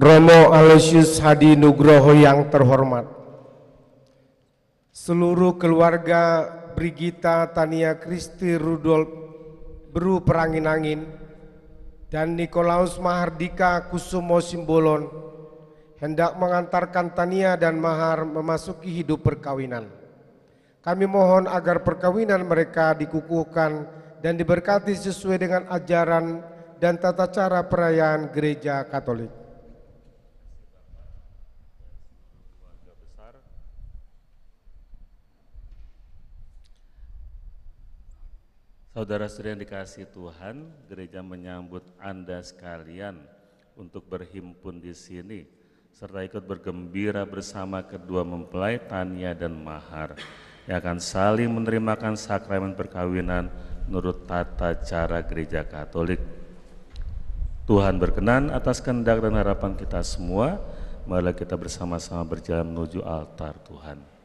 Romo Aloysius Hadi Nugroho yang terhormat, seluruh keluarga Brigita Tania Kristi Rudolf Beru Perangin-Angin dan Nikolaus Mahardika Kusumo Simbolon hendak mengantarkan Tania dan Mahar memasuki hidup perkawinan. Kami mohon agar perkawinan mereka dikukuhkan dan diberkati sesuai dengan ajaran dan tata cara perayaan Gereja Katolik. Saudara-saudara yang dikasihi Tuhan, gereja menyambut Anda sekalian untuk berhimpun di sini serta ikut bergembira bersama kedua mempelai Tania dan Mahar yang akan saling menerimakan sakramen perkawinan menurut tata cara Gereja Katolik. Tuhan berkenan atas kehendak dan harapan kita semua, mari kita bersama-sama berjalan menuju altar Tuhan.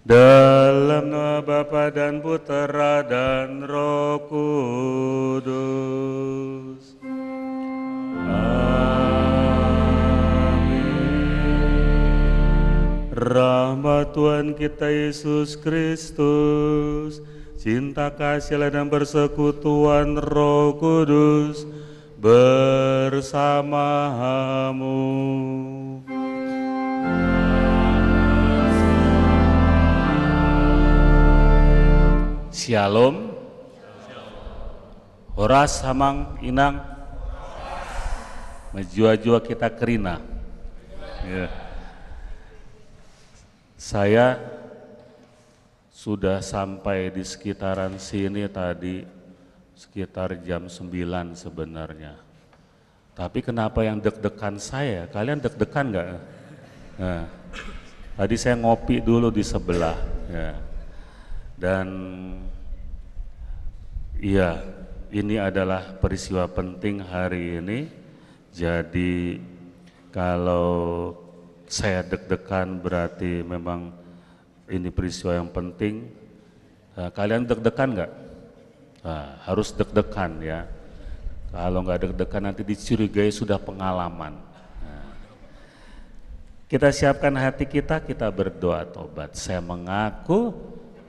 Dalam nama Bapa dan Putera dan Roh Kudus. Amin. Rahmat Tuhan kita Yesus Kristus, cinta kasih dan persekutuan Roh Kudus bersamamu. Shalom. Horas hamang inang. Majua-jua kita kerina. Ya. Saya sudah sampai di sekitaran sini tadi sekitar jam 9 sebenarnya. Tapi kenapa yang deg-degan saya? Kalian deg-degan nggak? Nah, tadi saya ngopi dulu di sebelah. Ya. Dan iya, ini adalah peristiwa penting hari ini. Jadi kalau saya deg-degan berarti memang ini peristiwa yang penting. Nah, kalian deg-degan nggak? Nah, harus deg-degan ya. Kalau nggak deg-degan nanti dicurigai sudah pengalaman. Nah, kita siapkan hati kita berdoa tobat. Saya mengaku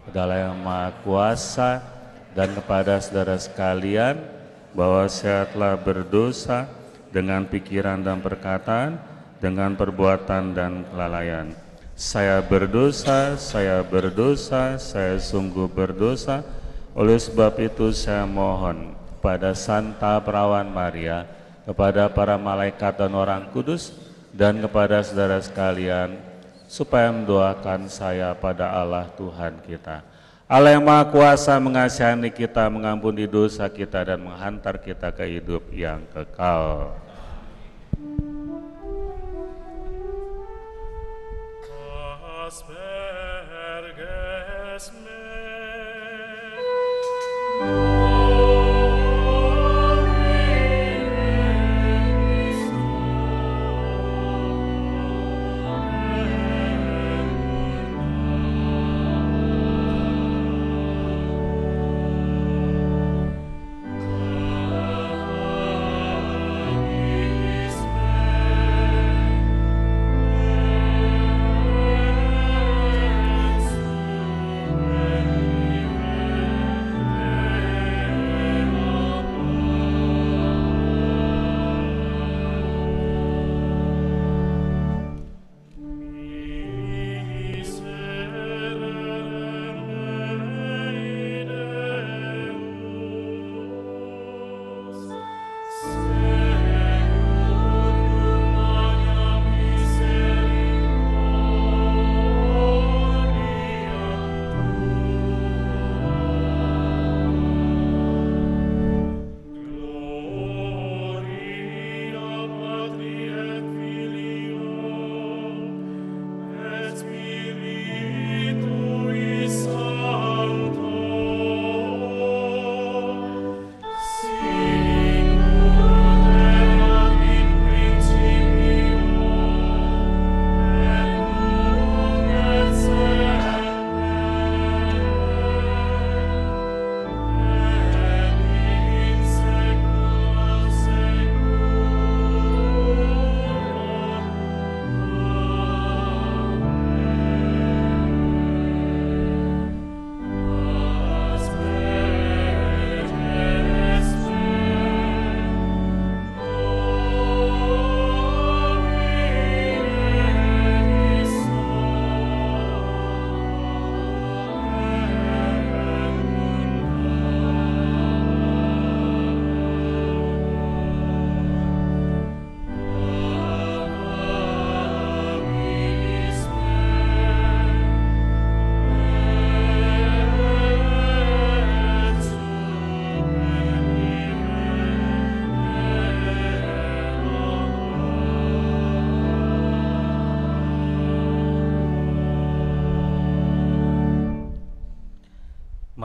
adalah yang Maha Kuasa dan kepada saudara sekalian bahwa saya telah berdosa dengan pikiran dan perkataan dengan perbuatan dan kelalaian. Saya berdosa, saya berdosa, saya sungguh berdosa. Oleh sebab itu saya mohon kepada Santa Perawan Maria, kepada para malaikat dan orang kudus, dan kepada saudara sekalian, supaya mendoakan saya pada Allah Tuhan kita. Allah yang Maha Kuasa mengasihani kita, mengampuni dosa kita, dan menghantar kita ke hidup yang kekal. Asperges me.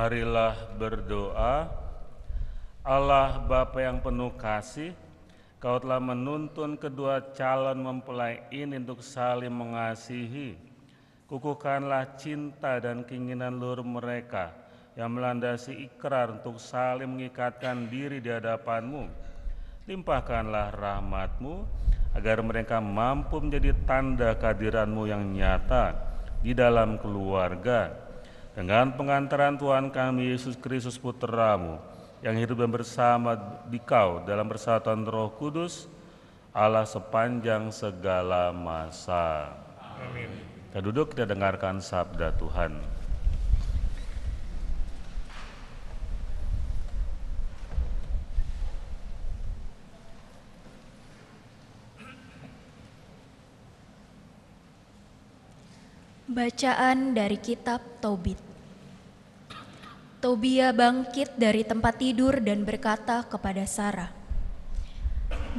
Marilah berdoa. Allah Bapa yang penuh kasih, Kau telah menuntun kedua calon mempelai ini untuk saling mengasihi. Kukuhkanlah cinta dan keinginan luhur mereka yang melandasi ikrar untuk saling mengikatkan diri di hadapan-Mu. Limpahkanlah rahmat-Mu agar mereka mampu menjadi tanda kehadiran-Mu yang nyata di dalam keluarga. Dengan pengantaran Tuhan kami Yesus Kristus Putra-Mu yang hidup dan bersama di Kau dalam persatuan Roh Kudus, Allah sepanjang segala masa. Amin. Kita duduk, kita dengarkan sabda Tuhan. Bacaan dari kitab Tobit. Tobia bangkit dari tempat tidur dan berkata kepada Sarah,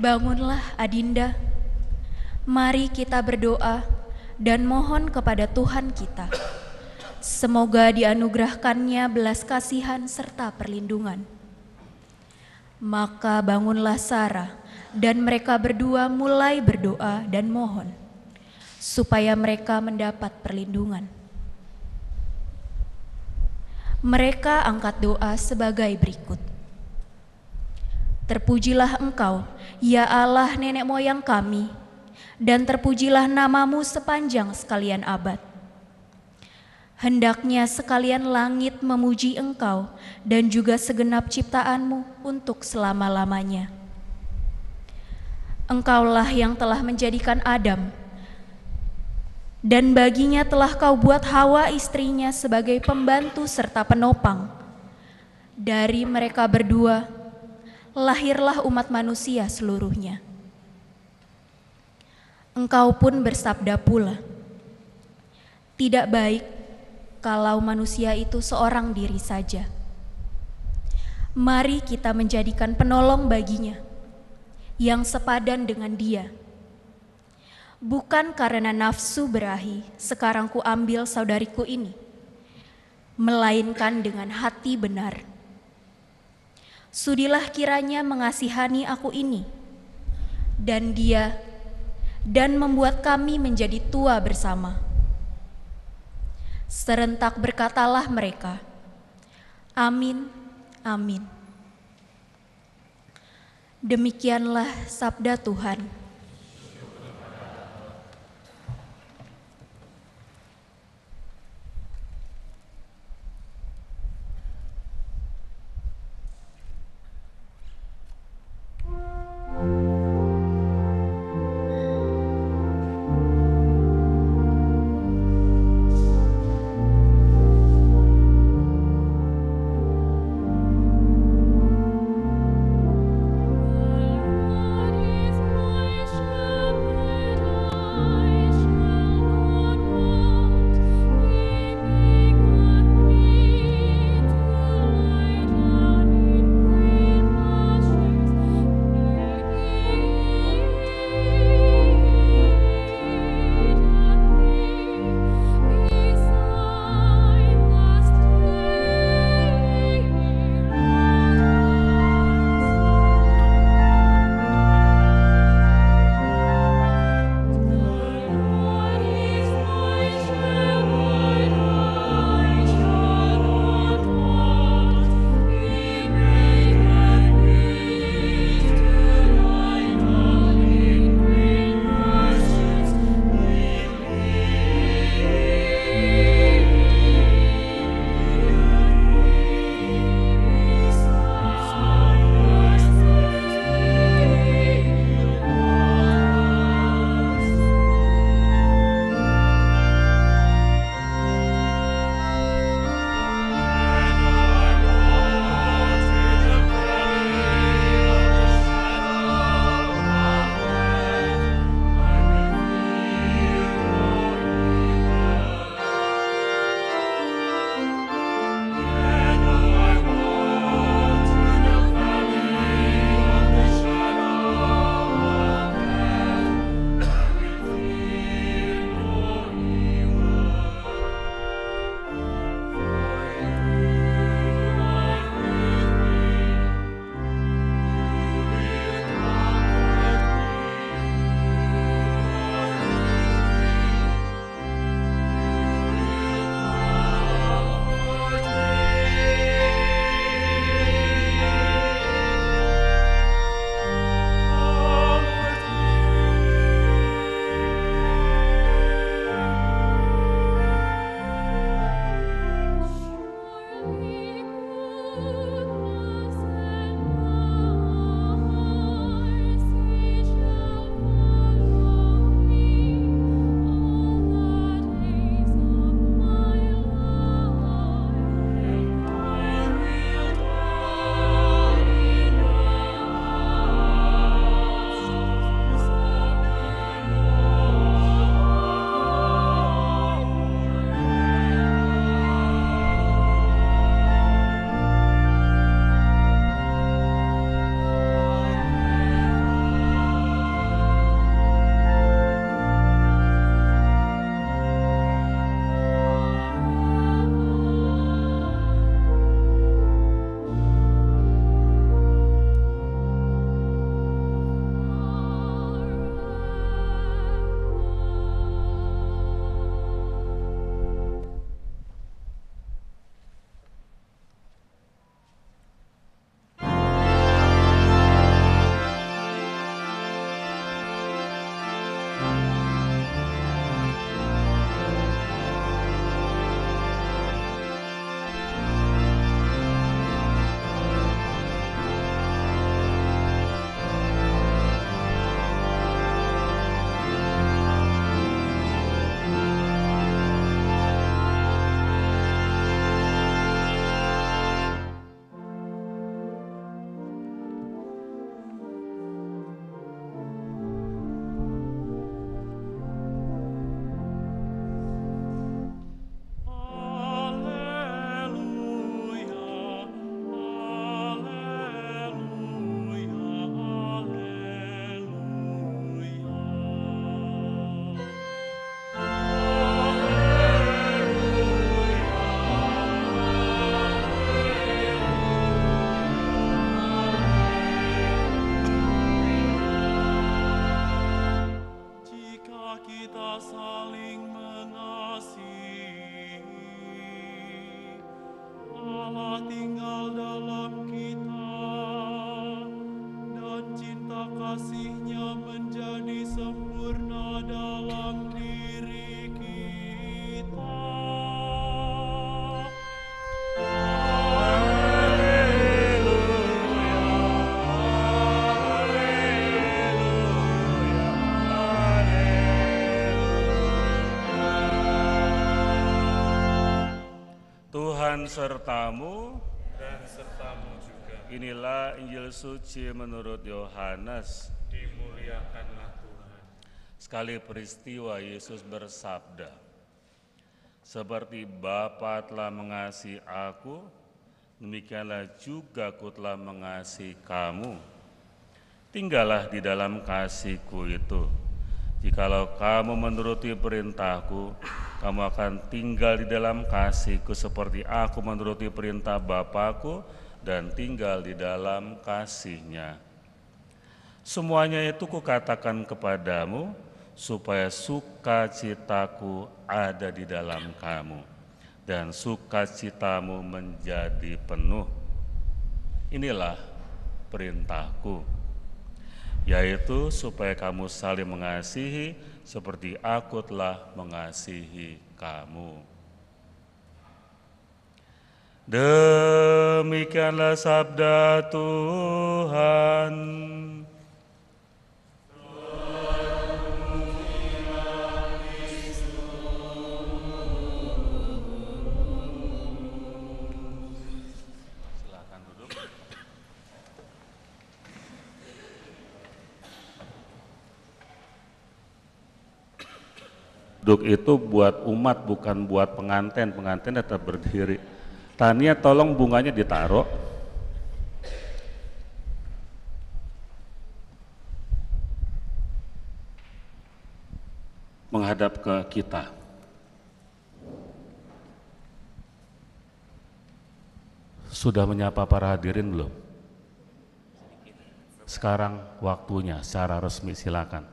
"Bangunlah, Adinda. Mari kita berdoa dan mohon kepada Tuhan kita. Semoga dianugerahkannya belas kasihan serta perlindungan." Maka bangunlah Sarah dan mereka berdua mulai berdoa dan mohon, supaya mereka mendapat perlindungan. Mereka angkat doa sebagai berikut. Terpujilah Engkau, ya Allah nenek moyang kami, dan terpujilah nama-Mu sepanjang sekalian abad. Hendaknya sekalian langit memuji Engkau dan juga segenap ciptaan-Mu untuk selama-lamanya. Engkaulah yang telah menjadikan Adam, dan baginya telah kau buat Hawa istrinya sebagai pembantu serta penopang. Dari mereka berdua, lahirlah umat manusia seluruhnya. Engkau pun bersabda pula, tidak baik kalau manusia itu seorang diri saja. Mari kita menjadikan penolong baginya, yang sepadan dengan dia. Bukan karena nafsu berahi, sekarang ku ambil saudariku ini, melainkan dengan hati benar. Sudilah kiranya mengasihani aku ini, dan dia, dan membuat kami menjadi tua bersama. Serentak berkatalah mereka, amin, amin. Demikianlah sabda Tuhan. God is my kita saling mengasihi. Allah tinggal dalam kita, dan cinta kasih-Nya menjadi sempurna dalam diri kita. Tuhan sertamu Dan sertamu juga, Inilah Injil suci menurut Yohanes. dimuliakanlah Tuhan. Sekali peristiwa Yesus bersabda, "Seperti Bapa telah mengasihi aku, demikianlah juga aku telah mengasihi kamu. Tinggallah di dalam kasih-Ku itu. Jikalau kamu menuruti perintah-Ku, kamu akan tinggal di dalam kasih-Ku seperti aku menuruti perintah Bapa-Ku dan tinggal di dalam kasih-Nya. Semuanya itu Kukatakan kepadamu, supaya sukacitaku ada di dalam kamu, dan sukacitamu menjadi penuh. Inilah perintahku, yaitu supaya kamu saling mengasihi seperti aku telah mengasihi kamu." Demikianlah sabda Tuhan. Silakan duduk. Duduk itu buat umat, bukan buat pengantin. Pengantin tetap berdiri. Tania, tolong bunganya ditaruh. Menghadap ke kita. Sudah menyapa para hadirin belum? Sekarang waktunya secara resmi, silakan.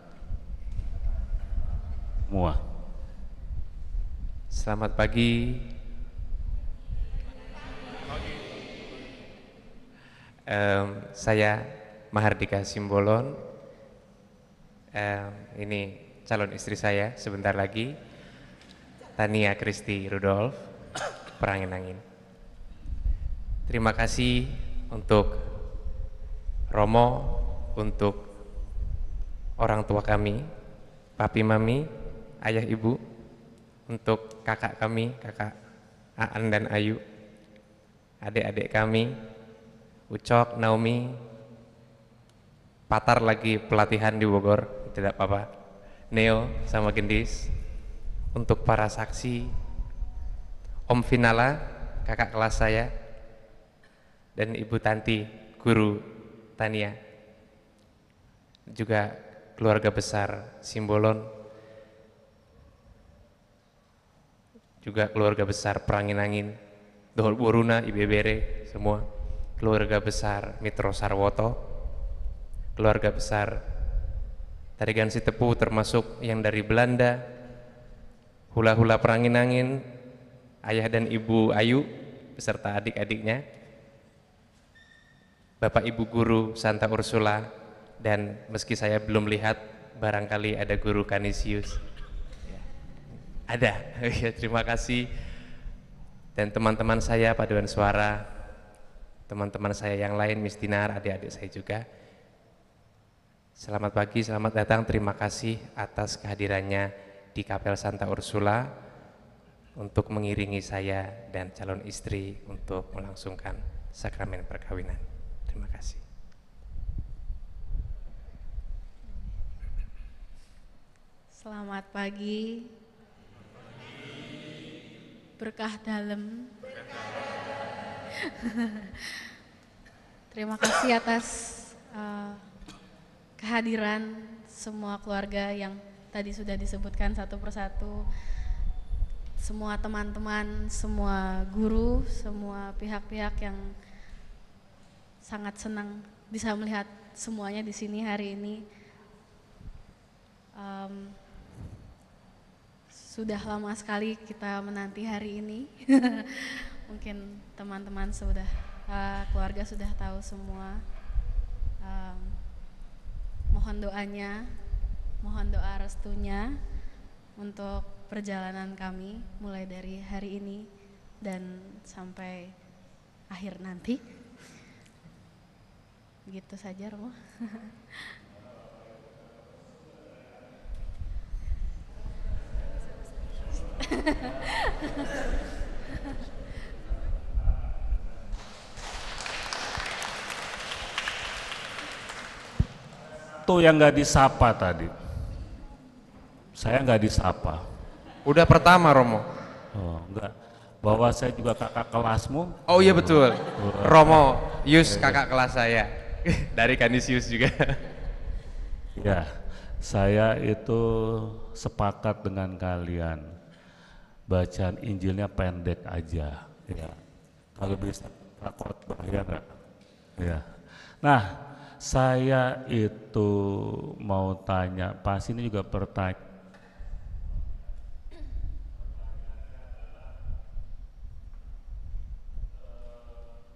Semua. Selamat pagi. Saya Mahardika Simbolon. Ini calon istri saya sebentar lagi, Tania Kristi Rudolf, Perangin-Angin. Terima kasih untuk Romo, untuk orang tua kami, papi mami, ayah ibu, untuk kakak kami, kakak Aan dan Ayu, adik-adik kami, Ucok, Naomi, Patar lagi pelatihan di Bogor, tidak apa-apa, Neo sama Gendis, untuk para saksi, Om Vinala, kakak kelas saya, dan Ibu Tanti, guru Tania, juga keluarga besar Simbolon, juga keluarga besar Perangin-Angin, Dohol Boruna, Ibebere, semua, keluarga besar Mitro Sarwoto, keluarga besar Tarigan Sitepu termasuk yang dari Belanda, hula-hula Perangin-Angin, ayah dan ibu Ayu beserta adik-adiknya, Bapak Ibu Guru Santa Ursula, dan meski saya belum lihat, barangkali ada Guru Canisius. Ada, ya, terima kasih. Dan teman-teman saya paduan suara, teman-teman saya yang lain, Miss Dinar, adik-adik saya juga. Selamat pagi, selamat datang, terima kasih atas kehadirannya di Kapel Santa Ursula untuk mengiringi saya dan calon istri untuk melangsungkan sakramen perkawinan. Terima kasih. Selamat pagi. Berkah dalam. Terima kasih atas kehadiran semua keluarga yang tadi sudah disebutkan satu persatu, semua teman-teman, semua guru, semua pihak-pihak yang sangat senang bisa melihat semuanya di sini hari ini. sudah lama sekali kita menanti hari ini. Mungkin teman-teman sudah, keluarga sudah tahu semua. Mohon doanya, mohon doa restunya untuk perjalanan kami mulai dari hari ini dan sampai akhir nanti. Gitu saja, Romo. Tuh yang nggak disapa tadi, saya nggak disapa. Udah pertama Romo. Oh, enggak. Bahwa saya juga kakak kelasmu. Oh iya betul. Romo Yus kakak kelas saya. Dari Kanisius juga. Ya, saya itu sepakat dengan kalian. Bacaan Injilnya pendek aja, ya. Kalau bisa khotbah ya enggak? Ya. Nah, saya itu mau tanya, pas ini juga pertanyaan.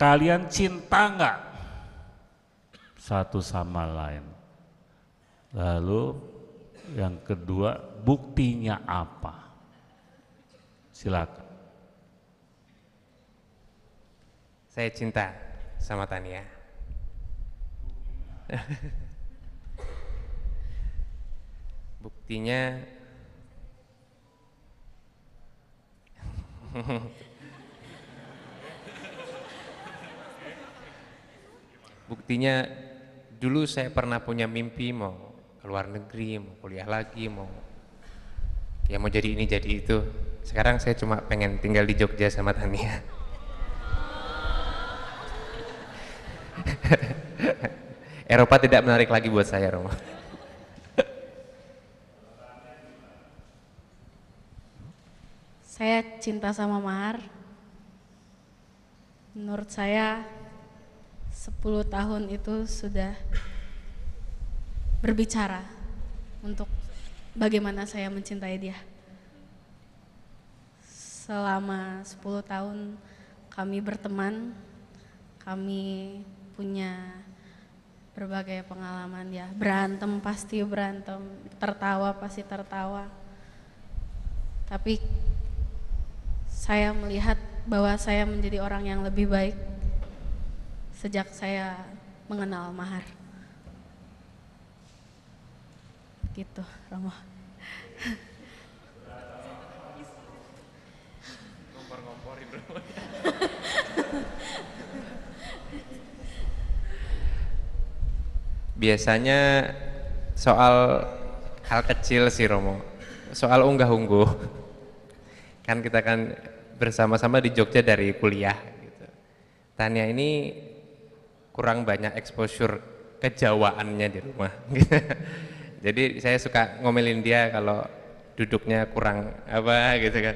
Kalian cinta nggak satu sama lain? Lalu yang kedua, buktinya apa? Silakan. Saya cinta sama Tania. Buktinya buktinya dulu saya pernah punya mimpi mau ke luar negeri, mau kuliah lagi, mau jadi ini jadi itu. Sekarang saya cuma pengen tinggal di Jogja sama Tania. Eropa tidak menarik lagi buat saya, Romo. Saya cinta sama Mahar. Menurut saya 10 tahun itu sudah berbicara untuk bagaimana saya mencintai dia. Selama 10 tahun kami berteman, kami punya berbagai pengalaman ya. Berantem pasti berantem, tertawa pasti tertawa. Tapi saya melihat bahwa saya menjadi orang yang lebih baik sejak saya mengenal Mahar. Gitu, Romo. Ngompor-ngomporin, Romo. Biasanya soal hal kecil sih, Romo. Soal unggah-ungguh. Kan kita kan bersama-sama di Jogja dari kuliah gitu. Tania ini kurang banyak exposure kejawaannya di rumah. Jadi saya suka ngomelin dia kalau duduknya kurang apa gitu kan.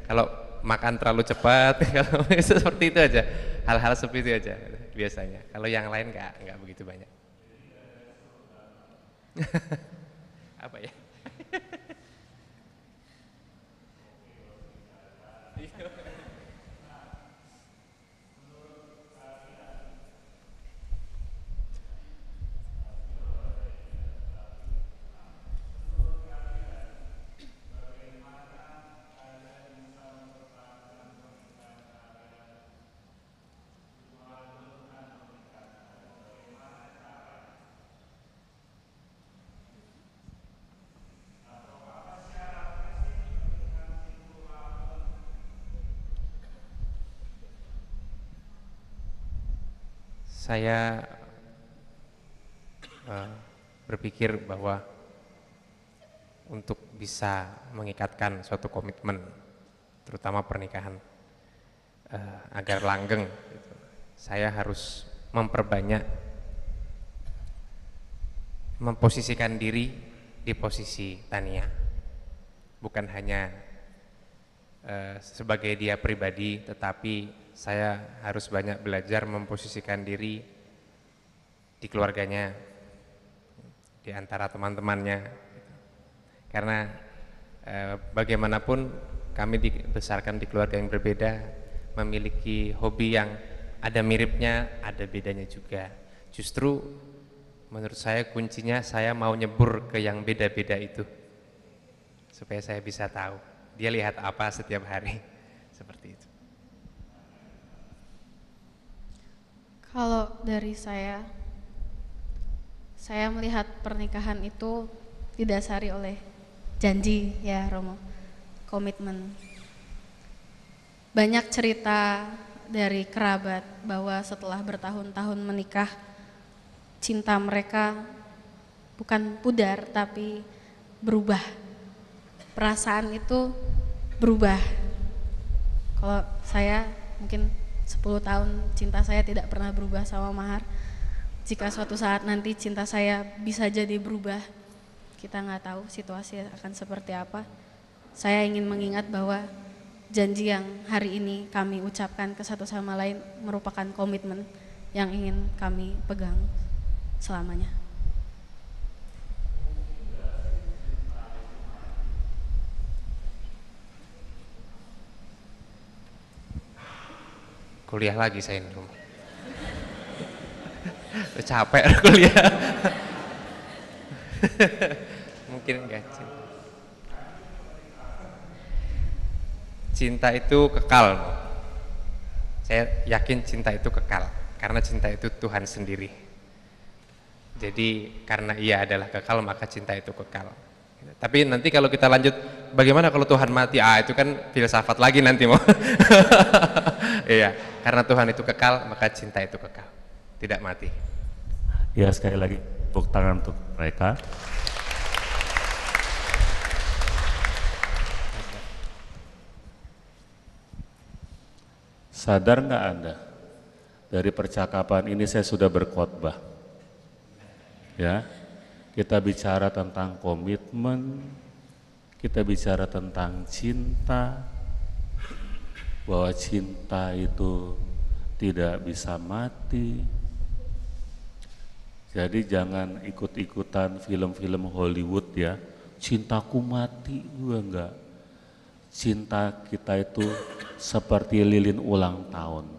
Kalau makan terlalu cepat, kalau seperti itu aja. Hal-hal seperti itu aja biasanya. Kalau yang lain enggak begitu banyak. Apa ya? Saya berpikir bahwa untuk bisa mengikatkan suatu komitmen, terutama pernikahan, agar langgeng, gitu, saya harus memposisikan diri di posisi Tania, bukan hanya sebagai dia pribadi, tetapi saya harus banyak belajar memposisikan diri di keluarganya, di antara teman-temannya, karena Bagaimanapun kami dibesarkan di keluarga yang berbeda, memiliki hobi yang ada miripnya, ada bedanya juga. Justru menurut saya kuncinya saya mau nyebur ke yang beda-beda itu, supaya saya bisa tahu dia lihat apa setiap hari, seperti itu. Kalau dari saya melihat pernikahan itu didasari oleh janji ya Romo, komitmen. Banyak cerita dari kerabat bahwa setelah bertahun-tahun menikah, cinta mereka bukan pudar tapi berubah. Perasaan itu berubah. Kalau saya mungkin 10 tahun cinta saya tidak pernah berubah sama Mahar. Jika suatu saat nanti cinta saya bisa jadi berubah, kita nggak tahu situasi akan seperti apa. Saya ingin mengingat bahwa janji yang hari ini kami ucapkan ke satu sama lain merupakan komitmen yang ingin kami pegang selamanya. Kuliah lagi saya ini rumah. Udah capek kuliah. Mungkin enggak. Cinta itu kekal. Saya yakin cinta itu kekal, karena cinta itu Tuhan sendiri. Jadi karena ia adalah kekal, maka cinta itu kekal. Tapi nanti kalau kita lanjut, bagaimana kalau Tuhan mati? Itu kan filsafat lagi nanti mau. Iya, karena Tuhan itu kekal, maka cinta itu kekal, tidak mati. Ya, sekali lagi tepuk tangan untuk mereka. Sadar nggak Anda, dari percakapan ini saya sudah berkhotbah. Ya, kita bicara tentang komitmen, kita bicara tentang cinta, bahwa cinta itu tidak bisa mati. Jadi jangan ikut-ikutan film-film Hollywood ya, cintaku mati, gua enggak. Cinta kita itu seperti lilin ulang tahun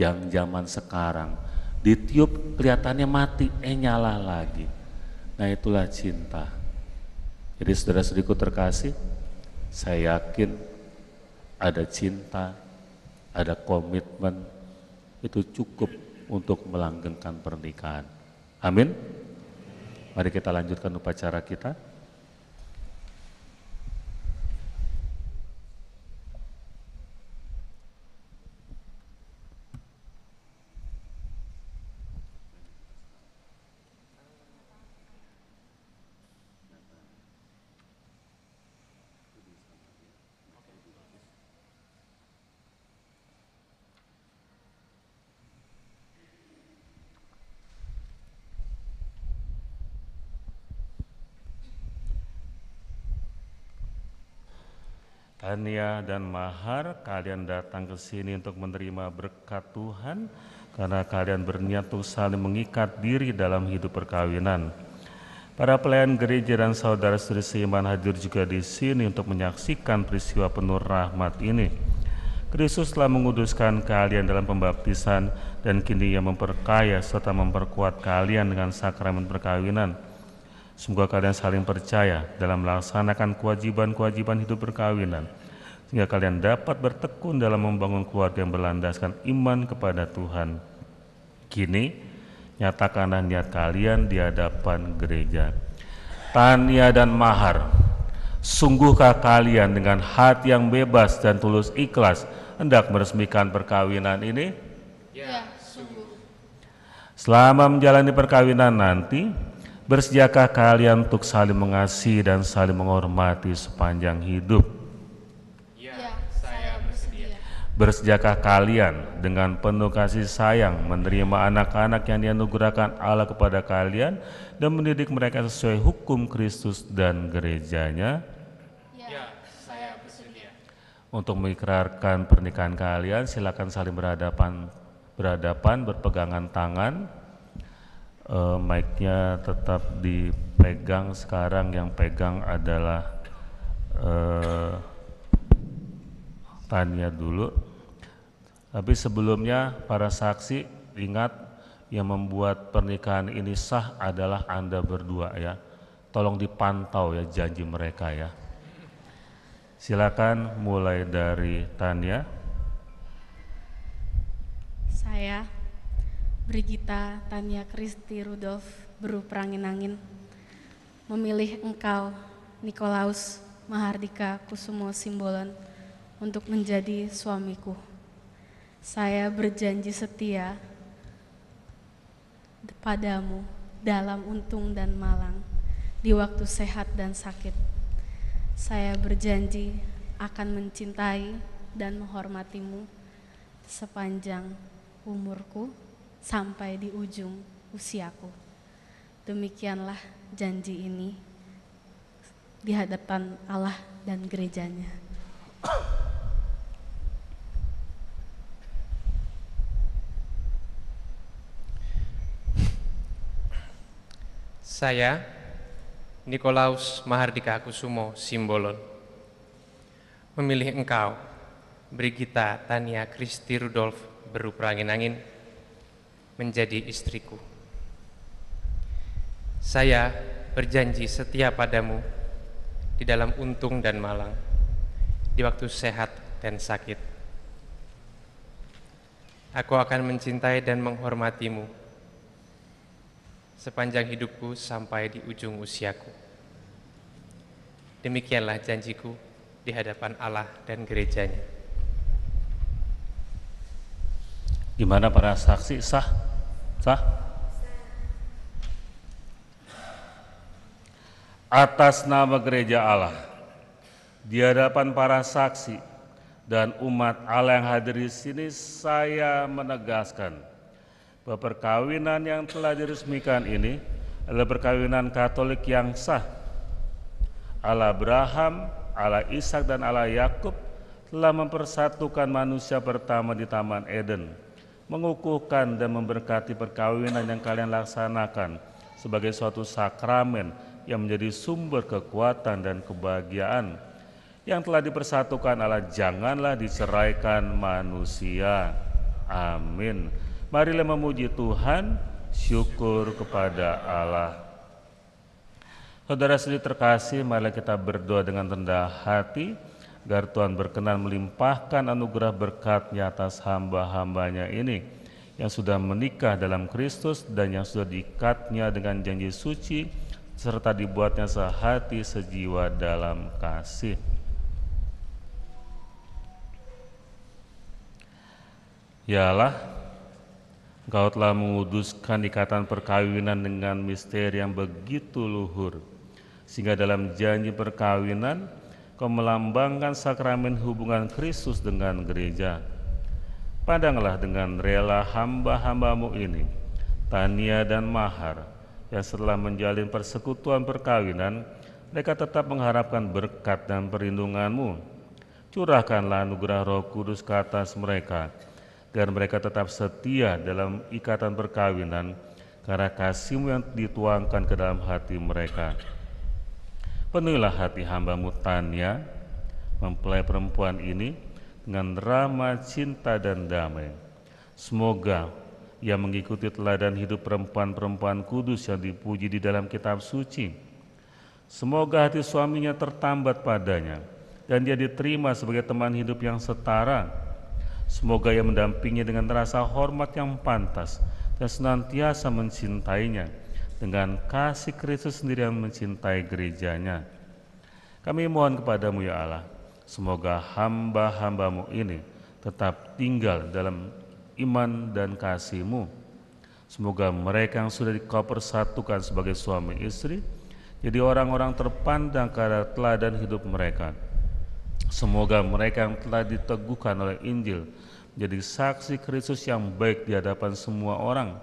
yang zaman sekarang ditiup kelihatannya mati, nyala lagi. Nah itulah cinta. Jadi saudara-saudariku terkasih, saya yakin ada cinta, ada komitmen, itu cukup untuk melanggengkan pernikahan. Amin. Mari kita lanjutkan upacara kita. Tania dan Mahar, kalian datang ke sini untuk menerima berkat Tuhan karena kalian berniat untuk saling mengikat diri dalam hidup perkawinan. Para pelayan gereja dan saudara-saudari seiman hadir juga di sini untuk menyaksikan peristiwa penuh rahmat ini. Kristus telah menguduskan kalian dalam pembaptisan dan kini Ia memperkaya serta memperkuat kalian dengan sakramen perkawinan. Semoga kalian saling percaya dalam melaksanakan kewajiban-kewajiban hidup perkawinan, sehingga kalian dapat bertekun dalam membangun keluarga yang berlandaskan iman kepada Tuhan. Kini, nyatakanlah niat kalian di hadapan gereja. Tania dan Mahar, sungguhkah kalian dengan hati yang bebas dan tulus ikhlas hendak meresmikan perkawinan ini? Ya, sungguh. Selama menjalani perkawinan nanti, bersediakah kalian untuk saling mengasihi dan saling menghormati sepanjang hidup? Ya, saya bersedia. Bersediakah kalian dengan penuh kasih sayang menerima anak-anak yang dianugerahkan Allah kepada kalian dan mendidik mereka sesuai hukum Kristus dan gerejanya? Ya, saya bersedia. Untuk mengikrarkan pernikahan kalian, silakan saling berhadapan, berpegangan tangan. Mic-nya tetap dipegang, sekarang yang pegang adalah Tania dulu. Tapi sebelumnya para saksi ingat yang membuat pernikahan ini sah adalah Anda berdua ya. Tolong dipantau ya janji mereka ya. Silakan mulai dari Tania. Saya, Brigita Tania Kristi Rudolf Beru Prangin-Angin, memilih engkau, Nikolaus Mahardika Kusumo Simbolon, untuk menjadi suamiku. Saya berjanji setia padamu dalam untung dan malang, di waktu sehat dan sakit. Saya berjanji akan mencintai dan menghormatimu sepanjang umurku sampai di ujung usiaku. Demikianlah janji ini di hadapan Allah dan gerejanya. Saya, Nikolaus Mahardika Kusumo Simbolon, memilih engkau, Brigita Tania Kristi Rudolf Beru Prangin-Angin, menjadi istriku. Saya berjanji setia padamu di dalam untung dan malang, di waktu sehat dan sakit. Aku akan mencintai dan menghormatimu sepanjang hidupku sampai di ujung usiaku. Demikianlah janjiku di hadapan Allah dan gerejanya. Gimana para saksi, sah? Sah? Atas nama gereja Allah, di hadapan para saksi dan umat Allah yang hadir di sini, saya menegaskan bahwa perkawinan yang telah diresmikan ini adalah perkawinan Katolik yang sah. Allah Abraham, Allah Ishak dan Allah Yakub telah mempersatukan manusia pertama di Taman Eden, mengukuhkan dan memberkati perkawinan yang kalian laksanakan sebagai suatu sakramen yang menjadi sumber kekuatan dan kebahagiaan. Yang telah dipersatukan Allah janganlah diceraikan manusia. Amin. Marilah memuji Tuhan, syukur kepada Allah. Saudara saudari terkasih, marilah kita berdoa dengan rendah hati, agar Tuhan berkenan melimpahkan anugerah berkat-Nya atas hamba-hambanya ini, yang sudah menikah dalam Kristus dan yang sudah diikat-Nya dengan janji suci, serta dibuatnya sehati sejiwa dalam kasih. Ya Allah, Engkau telah menguduskan ikatan perkawinan dengan misteri yang begitu luhur, sehingga dalam janji perkawinan Kau melambangkan sakramen hubungan Kristus dengan gereja. Pandanglah dengan rela hamba-hambamu ini, Tania dan Mahar, yang setelah menjalin persekutuan perkawinan, mereka tetap mengharapkan berkat dan perlindungan-Mu. Curahkanlah anugerah Roh Kudus ke atas mereka, agar mereka tetap setia dalam ikatan perkawinan karena kasih-Mu yang dituangkan ke dalam hati mereka. Penuhilah hati hamba-Mu Tania, mempelai perempuan ini, dengan rahmat, cinta, dan damai. Semoga ia mengikuti teladan hidup perempuan-perempuan kudus yang dipuji di dalam kitab suci. Semoga hati suaminya tertambat padanya, dan dia diterima sebagai teman hidup yang setara. Semoga ia mendampinginya dengan rasa hormat yang pantas dan senantiasa mencintainya dengan kasih Kristus sendiri yang mencintai gerejanya. Kami mohon kepadamu ya Allah, semoga hamba-hambamu ini tetap tinggal dalam iman dan kasih-Mu. Semoga mereka yang sudah Kau persatukan sebagai suami istri jadi orang-orang terpandang karena teladan hidup mereka. Semoga mereka yang telah diteguhkan oleh Injil menjadi saksi Kristus yang baik di hadapan semua orang.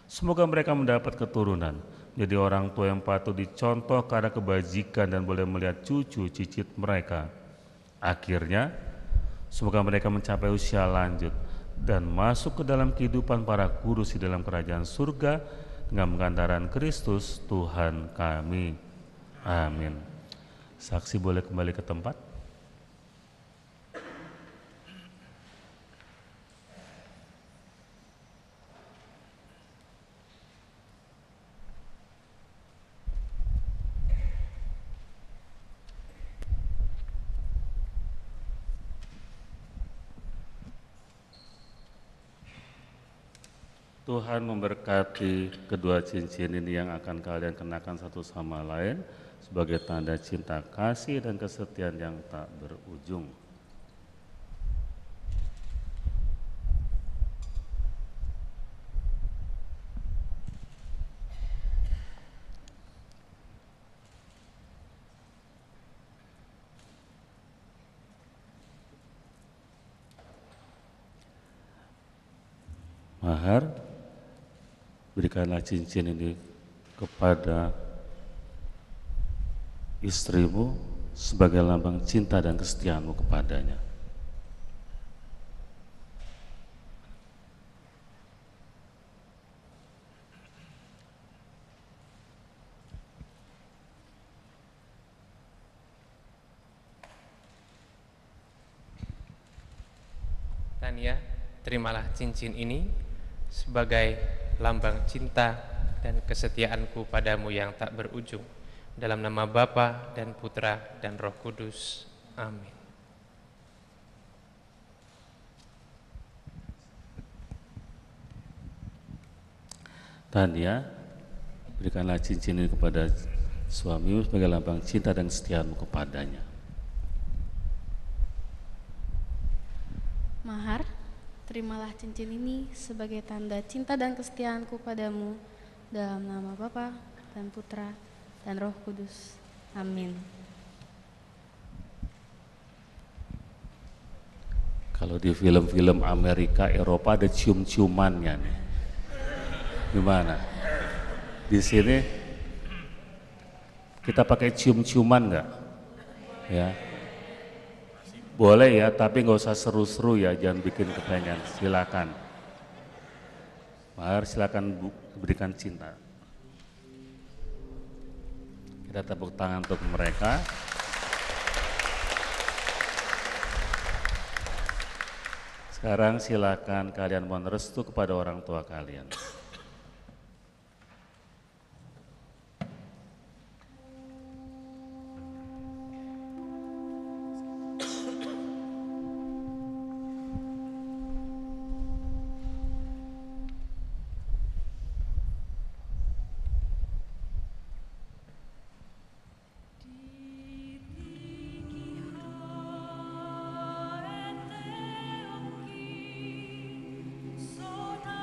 Semoga mereka mendapat keturunan, jadi orang tua yang patut dicontoh karena kebajikan dan boleh melihat cucu cicit mereka. Akhirnya, semoga mereka mencapai usia lanjut dan masuk ke dalam kehidupan para kudus di dalam kerajaan surga dengan pengantaran Kristus Tuhan kami. Amin. Saksi boleh kembali ke tempat. Tuhan memberkati kedua cincin ini yang akan kalian kenakan satu sama lain sebagai tanda cinta kasih dan kesetiaan yang tak berujung. Mahar, berikanlah cincin ini kepada istrimu sebagai lambang cinta dan kesetiaanmu kepadanya. Tania, terimalah cincin ini sebagai lambang cinta dan kesetiaanku padamu yang tak berujung. Dalam nama Bapa dan Putra dan Roh Kudus. Amin. Tania, berikanlah cincin ini kepada suamimu sebagai lambang cinta dan kesetiaanmu kepadanya. Mahar, terimalah cincin ini sebagai tanda cinta dan kesetiaanku padamu dalam nama Bapa dan Putra dan Roh Kudus. Amin. Kalau di film-film Amerika, Eropa ada cium-ciumannya nih. Gimana? Di sini kita pakai cium-ciuman nggak? Ya, boleh ya, tapi nggak usah seru-seru ya, jangan bikin kepengen. Silakan. Mahar, silakan berikan cinta. Kita tepuk tangan untuk mereka. Sekarang silakan kalian mohon restu kepada orang tua kalian. Sonata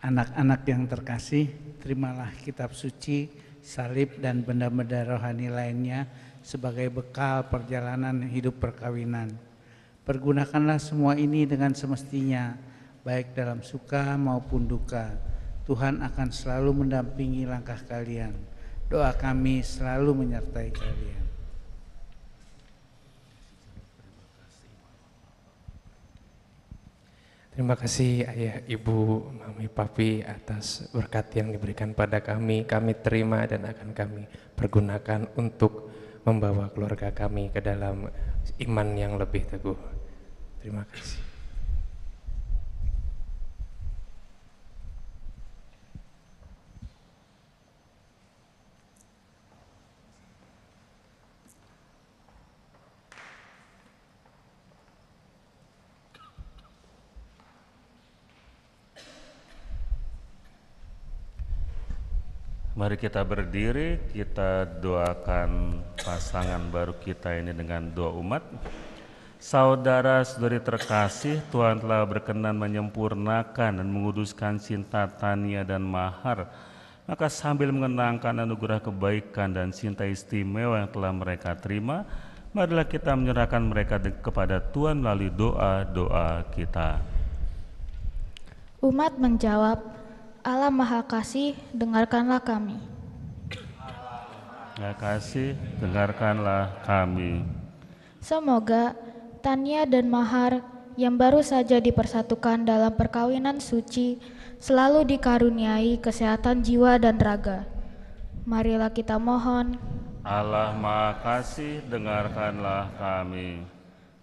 Anak-anak yang terkasih, terimalah kitab suci, salib, dan benda-benda rohani lainnya sebagai bekal perjalanan hidup perkawinan. Pergunakanlah semua ini dengan semestinya, baik dalam suka maupun duka. Tuhan akan selalu mendampingi langkah kalian. Doa kami selalu menyertai kalian. Terima kasih Ayah, Ibu, Mami, Papi atas berkat yang diberikan pada kami. Kami terima dan akan kami pergunakan untuk membawa keluarga kami ke dalam iman yang lebih teguh. Terima kasih. Mari kita berdiri, kita doakan pasangan baru kita ini dengan doa umat. Saudara-saudari terkasih, Tuhan telah berkenan menyempurnakan dan menguduskan cinta Tania dan Mahar. Maka sambil mengenangkan anugerah kebaikan dan cinta istimewa yang telah mereka terima, marilah kita menyerahkan mereka kepada Tuhan melalui doa-doa kita. Umat menjawab, Allah Maha Kasih, dengarkanlah kami. Maha Kasih, dengarkanlah kami. Semoga Tania dan Mahar yang baru saja dipersatukan dalam perkawinan suci selalu dikaruniai kesehatan jiwa dan raga. Marilah kita mohon. Allah Maha Kasih, dengarkanlah kami.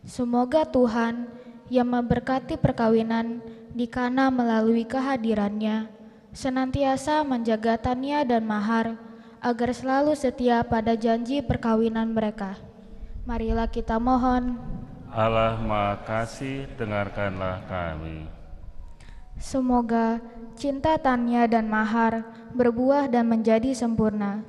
Semoga Tuhan yang memberkati perkawinan di Kana melalui kehadirannya senantiasa menjaga Tania dan Mahar agar selalu setia pada janji perkawinan mereka. Marilah kita mohon. Allah Maha Kasih, dengarkanlah kami. Semoga cinta Tania dan Mahar berbuah dan menjadi sempurna,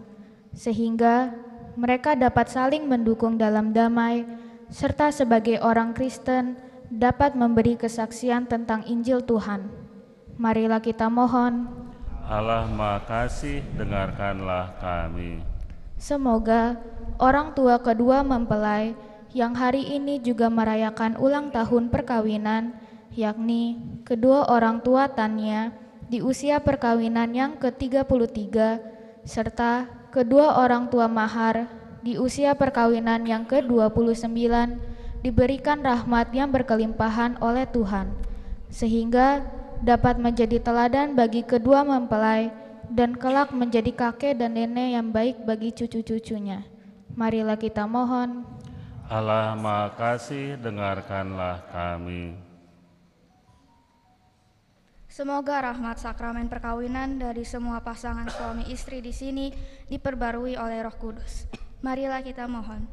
sehingga mereka dapat saling mendukung dalam damai, serta sebagai orang Kristen dapat memberi kesaksian tentang Injil Tuhan. Marilah kita mohon. Allah Maha Kasih, dengarkanlah kami. Semoga orang tua kedua mempelai yang hari ini juga merayakan ulang tahun perkawinan, yakni kedua orang tua Tania di usia perkawinan yang ke-33, serta kedua orang tua Mahar di usia perkawinan yang ke-29, diberikan rahmat yang berkelimpahan oleh Tuhan, sehingga dapat menjadi teladan bagi kedua mempelai dan kelak menjadi kakek dan nenek yang baik bagi cucu-cucunya. Marilah kita mohon. Allah Maha Kasih, dengarkanlah kami. Semoga rahmat sakramen perkawinan dari semua pasangan suami istri di sini diperbarui oleh Roh Kudus. Marilah kita mohon.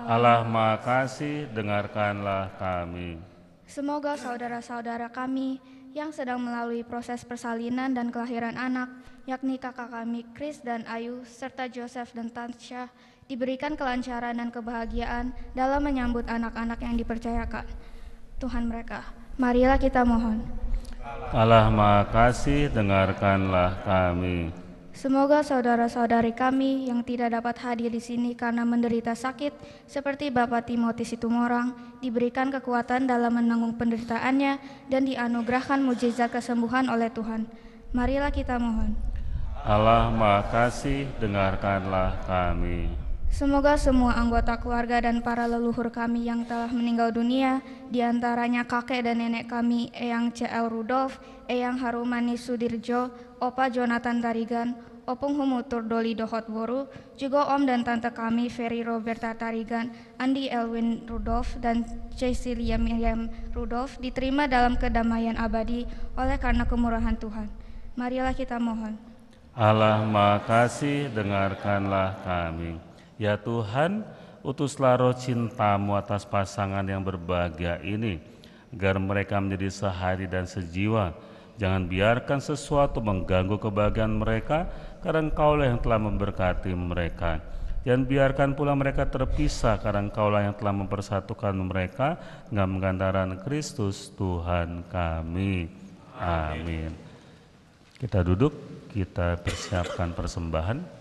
Allah Maha Kasih, dengarkanlah kami. Semoga saudara-saudara kami yang sedang melalui proses persalinan dan kelahiran anak, yakni kakak kami Chris dan Ayu, serta Joseph dan Tansya, diberikan kelancaran dan kebahagiaan dalam menyambut anak-anak yang dipercayakan Tuhan mereka. Marilah kita mohon. Allah Maha Kasih, dengarkanlah kami. Semoga saudara-saudari kami yang tidak dapat hadir di sini karena menderita sakit, seperti Bapak Timotius Situmorang, diberikan kekuatan dalam menanggung penderitaannya dan dianugerahkan mujizat kesembuhan oleh Tuhan. Marilah kita mohon. Allah Maha Kasih, dengarkanlah kami. Semoga semua anggota keluarga dan para leluhur kami yang telah meninggal dunia, diantaranya kakek dan nenek kami, Eyang C.L. Rudolf, Eyang Harumani Sudirjo, Opa Jonathan Tarigan, Opung Humutur Doli Dohotboru, juga Om dan Tante kami, Ferry Roberta Tarigan, Andi Elwin Rudolf, dan Cecilia Miriam Rudolf, diterima dalam kedamaian abadi oleh karena kemurahan Tuhan. Marilah kita mohon. Allah Maha Kasih, dengarkanlah kami. Ya Tuhan, utuslah roh cinta-Mu atas pasangan yang berbahagia ini, agar mereka menjadi sehati dan sejiwa. Jangan biarkan sesuatu mengganggu kebahagiaan mereka, karena Engkaulah yang telah memberkati mereka. Jangan biarkan pula mereka terpisah, karena Engkaulah yang telah mempersatukan mereka dengan gantaran Kristus Tuhan kami. Amin. Kita duduk, kita persiapkan persembahan.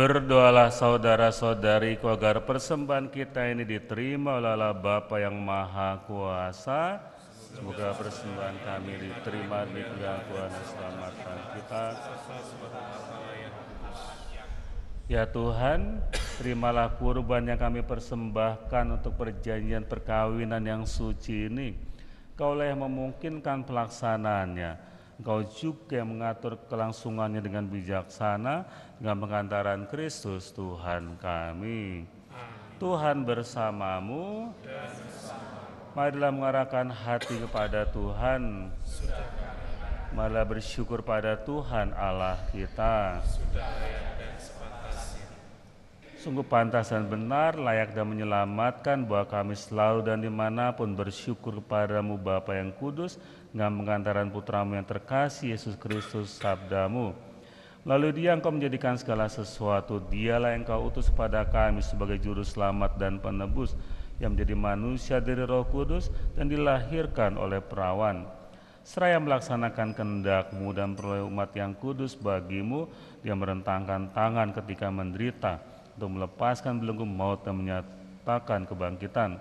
Berdoalah saudara-saudariku agar persembahan kita ini diterima oleh Allah Bapa yang Maha Kuasa. Semoga persembahan kami diterima demi kemuliaan dan keselamatan kita. Ya Tuhan, terimalah kurban yang kami persembahkan untuk perjanjian perkawinan yang suci ini. Kaulah yang memungkinkan pelaksanaannya. Engkau juga yang mengatur kelangsungannya dengan bijaksana dengan pengantaran Kristus Tuhan kami. Tuhan bersamamu. Marilah mengarahkan hati kepada Tuhan. Marilah bersyukur pada Tuhan Allah kita. Sungguh pantas dan benar, layak dan menyelamatkan bahwa kami selalu dan dimanapun bersyukur kepadamu Bapa yang kudus dengan pengantaran Putramu yang terkasih Yesus Kristus sabdamu. Lalu Dia Engkau menjadikan segala sesuatu, Dialah yang Engkau utus kepada kami sebagai juru selamat dan penebus yang menjadi manusia dari Roh Kudus dan dilahirkan oleh perawan. Seraya melaksanakan kehendak-Mu dan peroleh umat yang kudus bagimu, Dia merentangkan tangan ketika menderita untuk melepaskan belenggu maut dan menyatakan kebangkitan.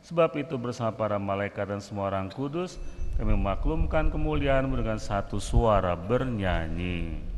Sebab itu bersama para malaikat dan semua orang kudus, kami memaklumkan kemuliaan-Mu dengan satu suara bernyanyi.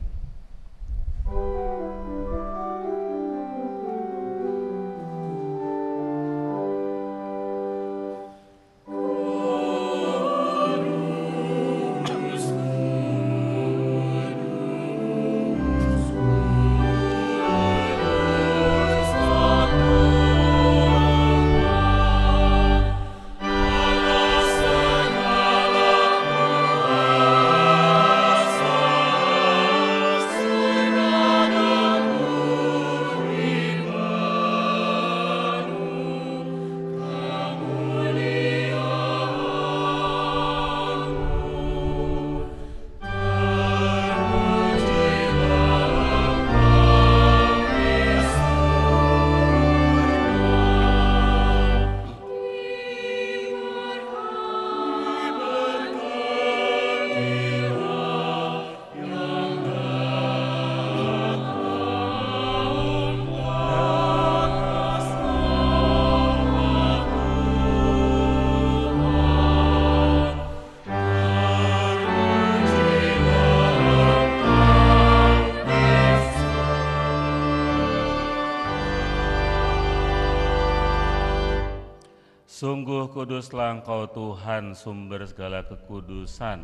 kuduslah Engkau Tuhan, sumber segala kekudusan.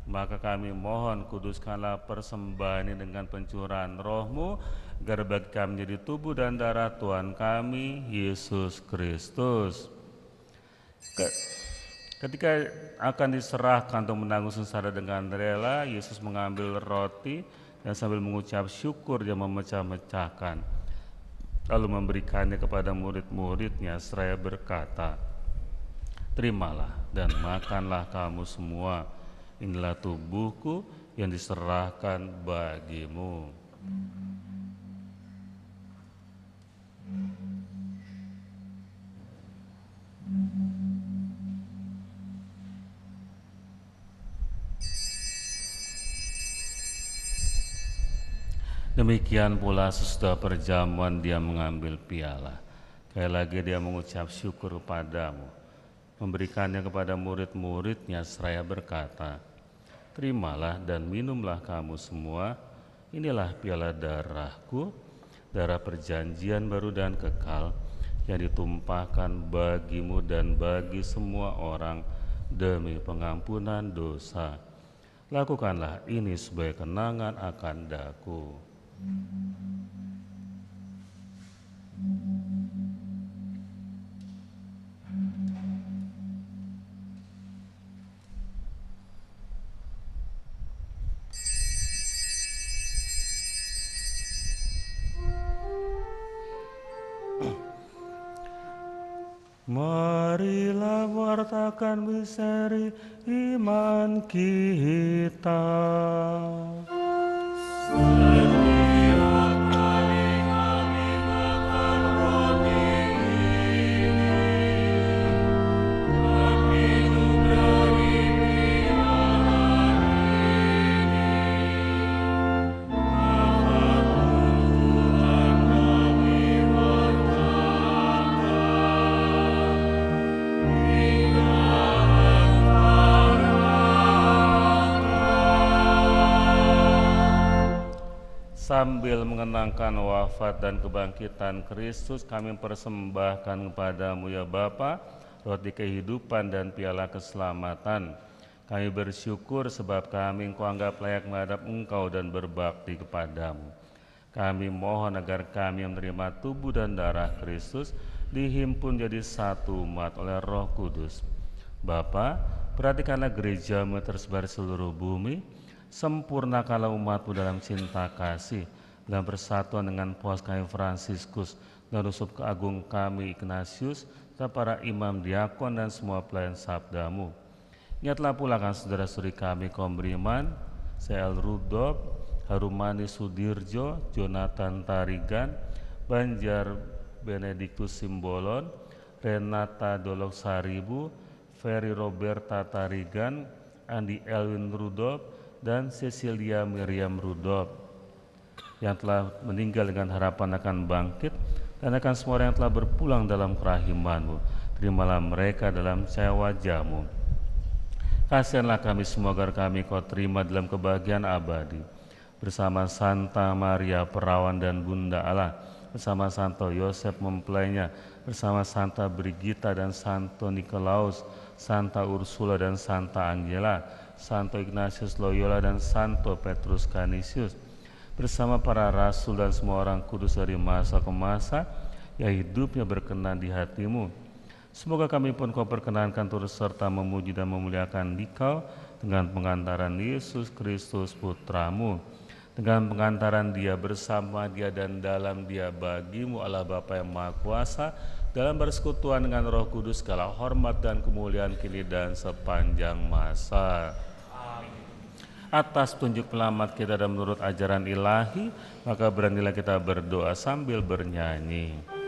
Maka kami mohon, kuduskanlah persembahan ini dengan pencurahan Roh-Mu, agar bagi kami menjadi tubuh dan darah Tuhan kami, Yesus Kristus. Ketika akan diserahkan untuk menanggung sengsara dengan rela, Yesus mengambil roti dan sambil mengucap syukur dia memecah-mecahkan, lalu memberikannya kepada murid-muridnya seraya berkata, terimalah dan makanlah kamu semua, inilah tubuhku yang diserahkan bagimu. Demikian pula sesudah perjamuan dia mengambil piala. Sekali lagi dia mengucap syukur kepadamu, memberikannya kepada murid-muridnya seraya berkata, terimalah dan minumlah kamu semua, inilah piala darahku, darah perjanjian baru dan kekal, yang ditumpahkan bagimu dan bagi semua orang demi pengampunan dosa. Lakukanlah ini sebagai kenangan akan daku. Marilah wartakan misteri iman kita. Sambil mengenangkan wafat dan kebangkitan Kristus, kami persembahkan kepadamu ya Bapa, roti kehidupan dan piala keselamatan. Kami bersyukur sebab kami Engkau anggap layak menghadap Engkau dan berbakti kepadamu. Kami mohon agar kami menerima tubuh dan darah Kristus, dihimpun jadi satu umat oleh Roh Kudus. Bapa, perhatikanlah gereja-Mu tersebar seluruh bumi, sempurnakanlah umat-Mu dalam cinta kasih, dalam persatuan dengan Paus kami Fransiskus dan Uskup Agung kami Ignatius, serta para imam, diakon dan semua pelayan sabda-Mu. Ingatlah pula kan saudara-saudari kami kaum beriman, C.L. Rudolf, Harumani Sudirjo, Jonathan Tarigan, Banjar Benediktus Simbolon, Renata Dolok Saribu, Ferry Roberta Tarigan, Andi Elwin Rudolf, dan Cecilia Miriam Rudolf yang telah meninggal dengan harapan akan bangkit, dan akan semua orang yang telah berpulang dalam kerahiman-Mu. Terimalah mereka dalam cahaya wajah-Mu. Kasihanlah kami semua agar kami Kau terima dalam kebahagiaan abadi, bersama Santa Maria Perawan dan Bunda Allah, bersama Santo Yosef mempelainya, bersama Santa Brigita dan Santo Nikolaus, Santa Ursula dan Santa Angela, Santo Ignatius Loyola dan Santo Petrus Canisius, bersama para rasul dan semua orang kudus dari masa ke masa, yang hidupnya berkenan di hati-Mu. Semoga kami pun Kau perkenankan turut serta memuji dan memuliakan Dikau dengan pengantaran Yesus Kristus Putra-Mu, dengan pengantaran Dia, bersama Dia dan dalam Dia, bagi-Mu Allah Bapa yang Maha Kuasa, dalam bersekutuan dengan Roh Kudus, segala hormat dan kemuliaan kini dan sepanjang masa. Atas tunjuk penyelamat kita dan menurut ajaran ilahi, maka beranilah kita berdoa sambil bernyanyi. Amen.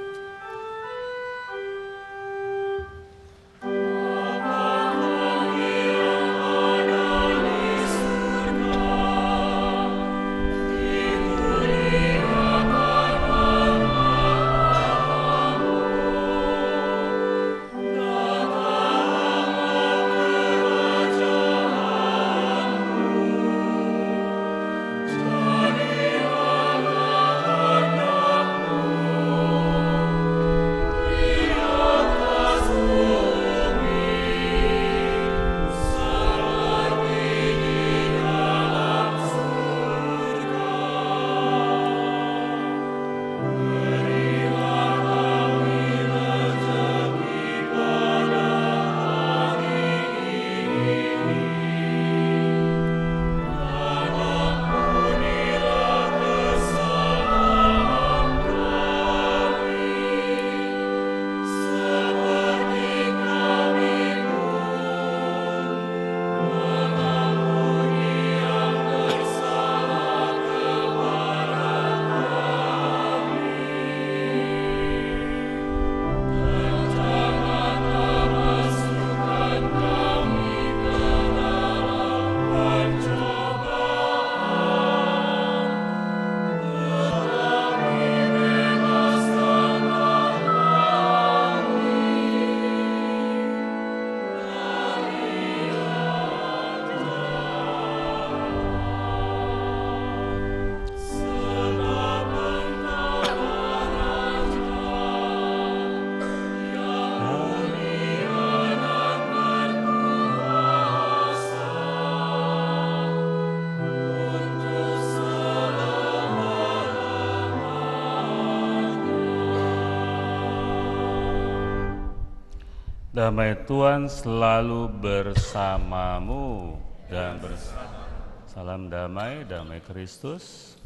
Damai Tuhan selalu bersamamu dan bersama. Salam damai, damai Kristus.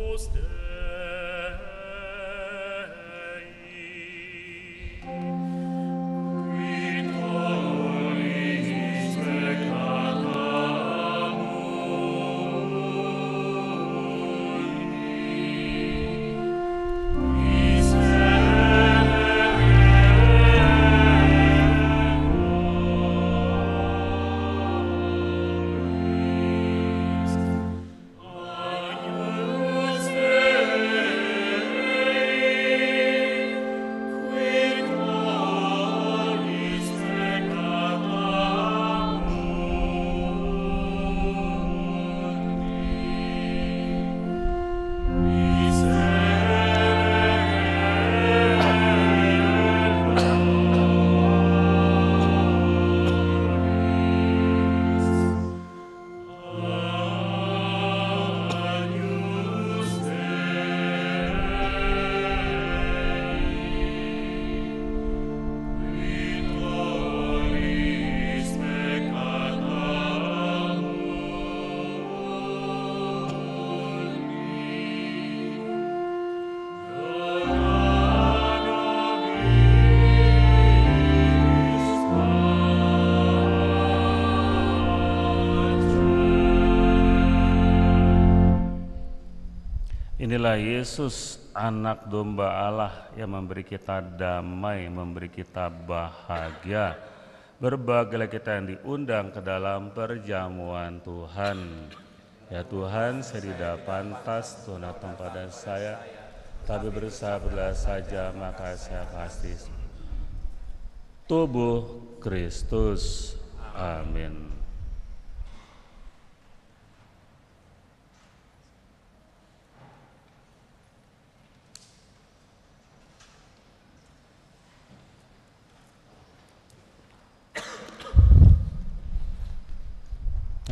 Agnus Dei, qui tollis peccata mundi, Agnus Dei, qui tollis peccata Agnus Dei, qui tollis peccata Inilah Yesus, anak domba Allah yang memberi kita damai, memberi kita bahagia. Berbahagialah kita yang diundang ke dalam perjamuan Tuhan. Ya Tuhan, saya tidak pantas Tuhan datang pada saya, tapi bersabarlah saja maka saya pasti. Tubuh Kristus. Amin.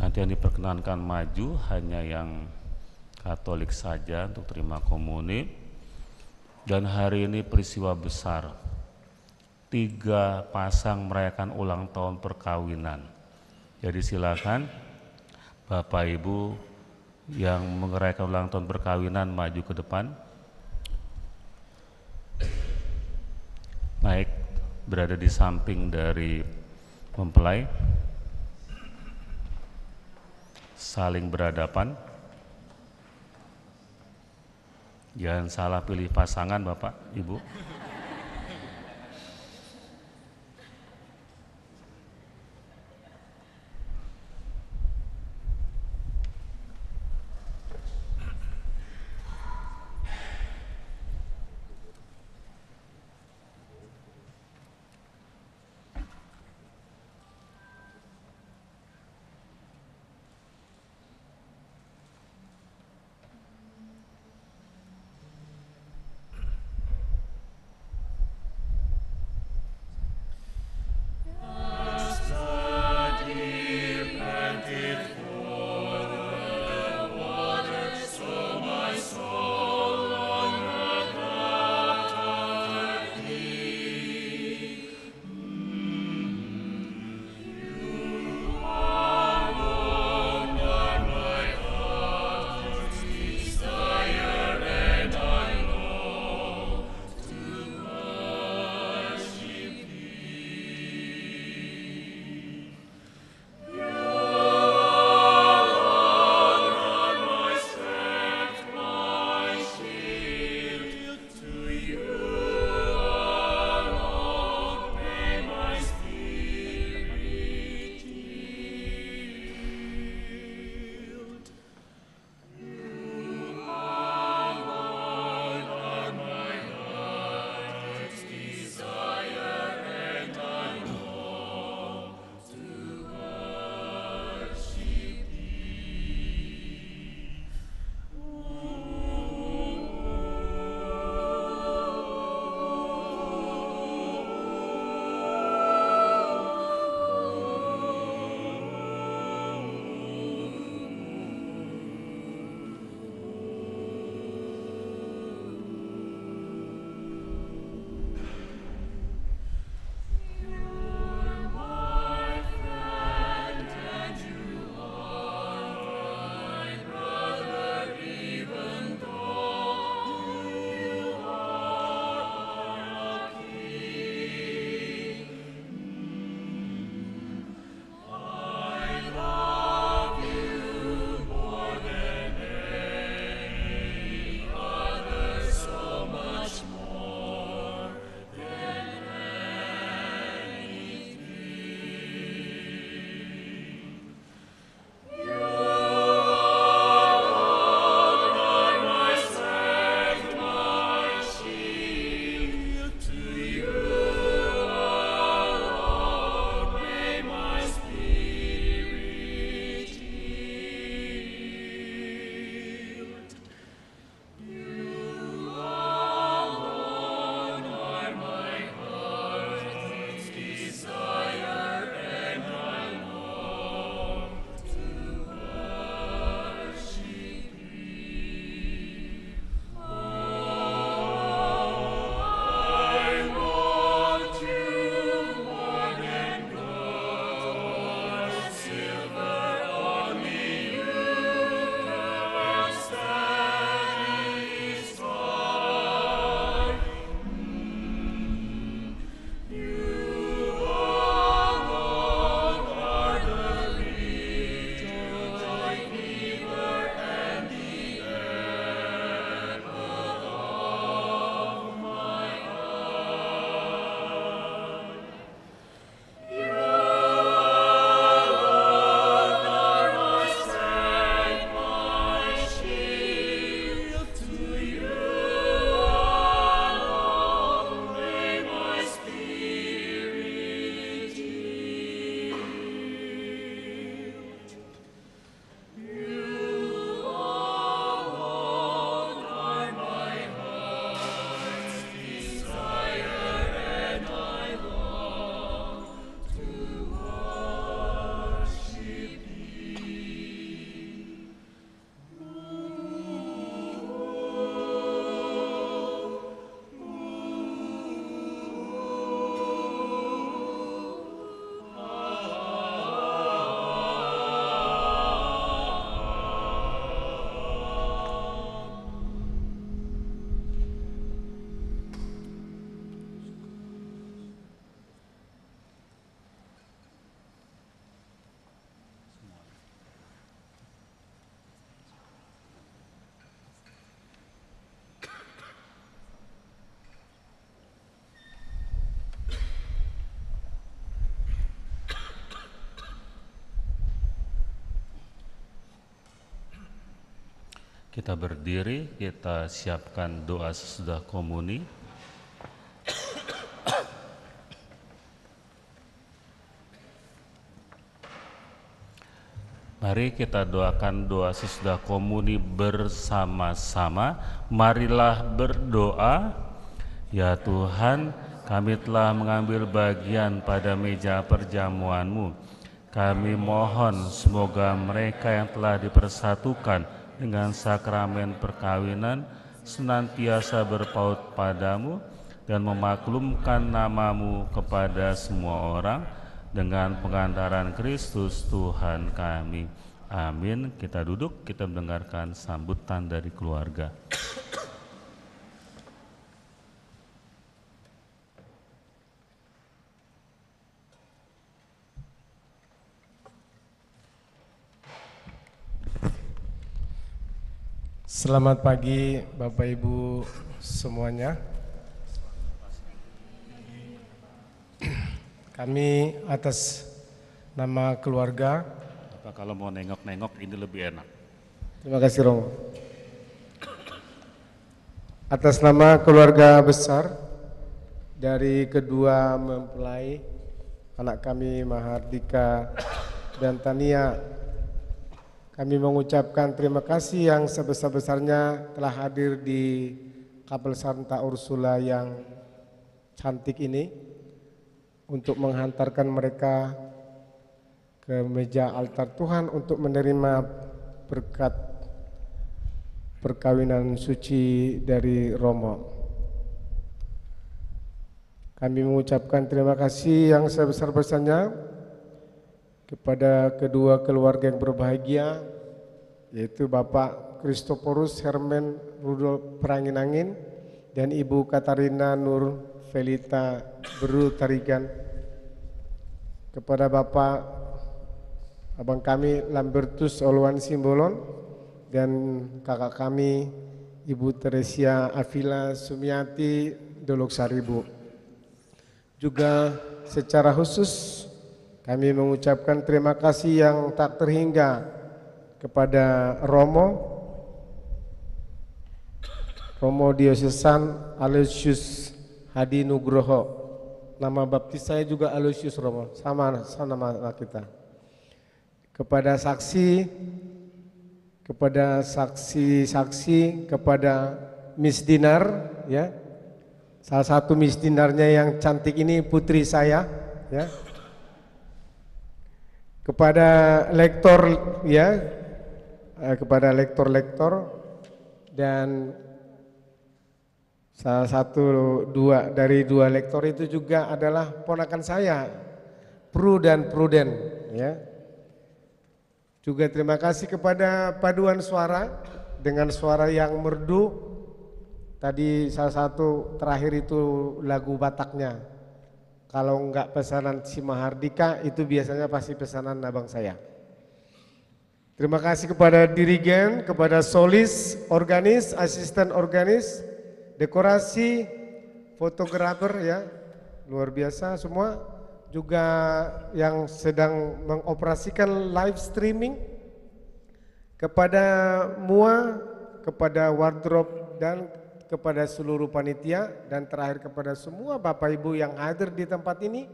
Nanti yang diperkenankan maju hanya yang Katolik saja untuk terima komuni. Dan hari ini peristiwa besar, 3 pasang merayakan ulang tahun perkawinan. Jadi silakan Bapak Ibu yang merayakan ulang tahun perkawinan maju ke depan. Naik berada di samping dari mempelai. Saling berhadapan. Jangan salah pilih pasangan Bapak, Ibu. Kita berdiri, kita siapkan doa sesudah komuni. Mari kita doakan doa sesudah komuni bersama-sama. Marilah berdoa. Ya Tuhan, kami telah mengambil bagian pada meja perjamuan-Mu. Kami mohon semoga mereka yang telah dipersatukan dengan sakramen perkawinan senantiasa berpaut padamu dan memaklumkan nama-Mu kepada semua orang dengan pengantaran Kristus Tuhan kami. Amin. Kita duduk, kita mendengarkan sambutan dari keluarga. Selamat pagi Bapak Ibu semuanya. Kami atas nama keluarga. Bapak kalau mau nengok-nengok ini lebih enak. Terima kasih Romo. Atas nama keluarga besar dari kedua mempelai anak kami Mahardika dan Tania, kami mengucapkan terima kasih yang sebesar-besarnya telah hadir di Kapel Santa Ursula yang cantik ini untuk menghantarkan mereka ke meja altar Tuhan untuk menerima berkat perkawinan suci dari Romo. Kami mengucapkan terima kasih yang sebesar-besarnya kepada kedua keluarga yang berbahagia, yaitu Bapak Kristoporus Hermen Rudolf Peranginangin dan Ibu Katarina Nur Felita Beru Tarigan, kepada Bapak abang kami Lambertus Oluan Simbolon dan kakak kami Ibu Teresia Avila Sumiati Dolok Saribu. Juga secara khusus kami mengucapkan terima kasih yang tak terhingga kepada Romo Diocesan Aloysius Hadi Nugroho. Nama baptis saya juga Aloysius Romo, sama nama kita. Kepada saksi, kepada Miss Dinar, ya, salah satu Miss Dinarnya yang cantik ini putri saya, ya. Kepada lektor, ya, kepada lektor-lektor dan salah satu dari dua lektor itu juga adalah ponakan saya, Pru dan Pruden, ya. Juga terima kasih kepada paduan suara dengan suara yang merdu. Tadi salah satu terakhir itu lagu Bataknya. Kalau enggak pesanan si Mahardika itu biasanya pasti pesanan abang saya. Terima kasih kepada dirigen, kepada solis, organis, asisten organis, dekorasi, fotografer, ya, luar biasa semua. Juga yang sedang mengoperasikan live streaming, kepada MUA, kepada wardrobe dan kepada seluruh panitia, dan terakhir kepada semua Bapak Ibu yang hadir di tempat ini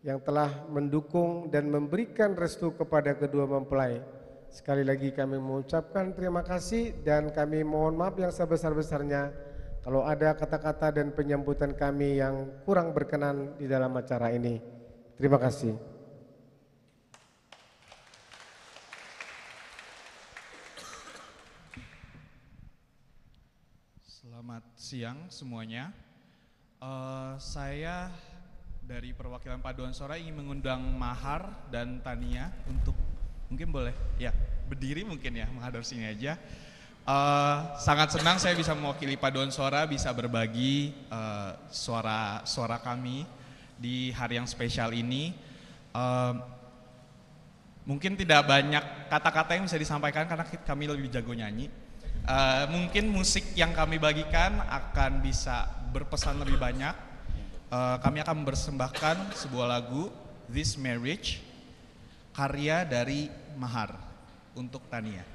yang telah mendukung dan memberikan restu kepada kedua mempelai. Sekali lagi kami mengucapkan terima kasih dan kami mohon maaf yang sebesar-besarnya kalau ada kata-kata dan penyambutan kami yang kurang berkenan di dalam acara ini. Terima kasih. Selamat siang semuanya. Saya dari perwakilan Paduan Suara ingin mengundang Mahar dan Tania untuk mungkin boleh ya berdiri mungkin ya menghadap sini aja. Sangat senang saya bisa mewakili Paduan Suara, bisa berbagi suara kami di hari yang spesial ini. Mungkin tidak banyak kata-kata yang bisa disampaikan karena kami lebih jago nyanyi. Mungkin musik yang kami bagikan akan bisa berpesan lebih banyak. Kami akan mempersembahkan sebuah lagu This Marriage, karya dari Mahar untuk Tania.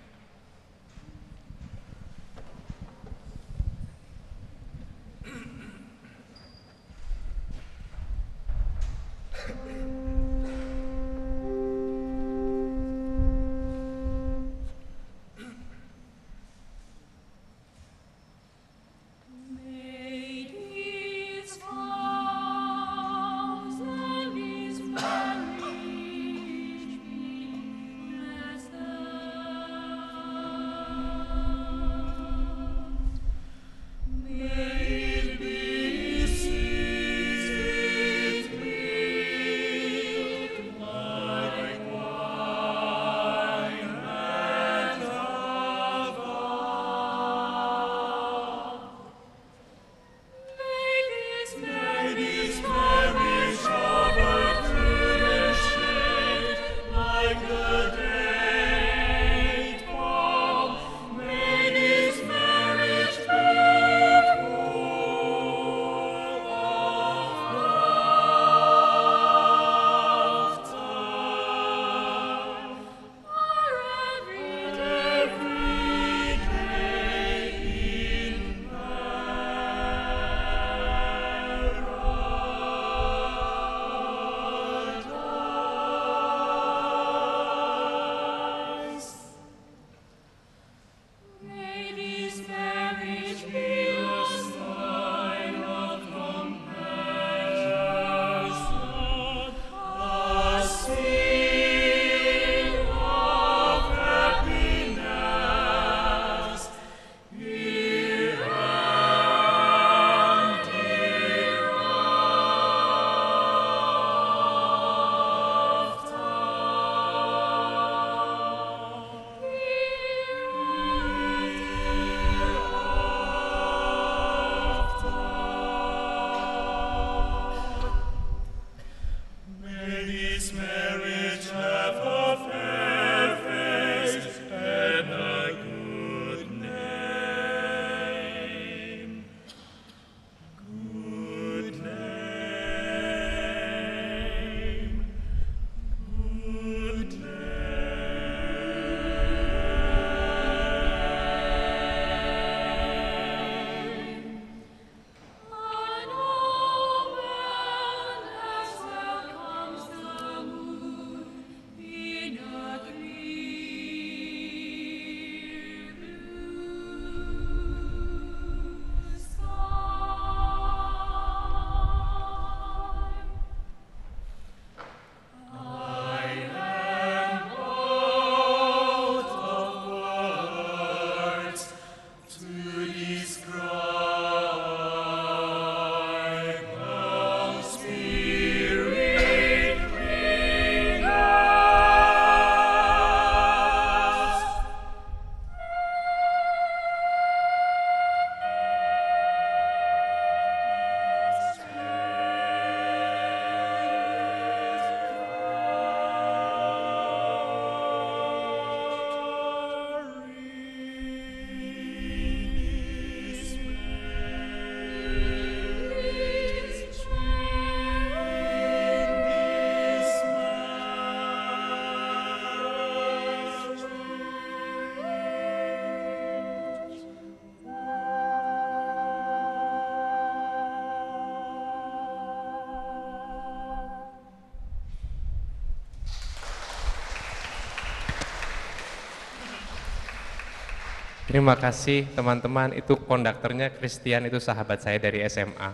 Terima kasih teman-teman, itu konduktornya Christian, itu sahabat saya dari SMA.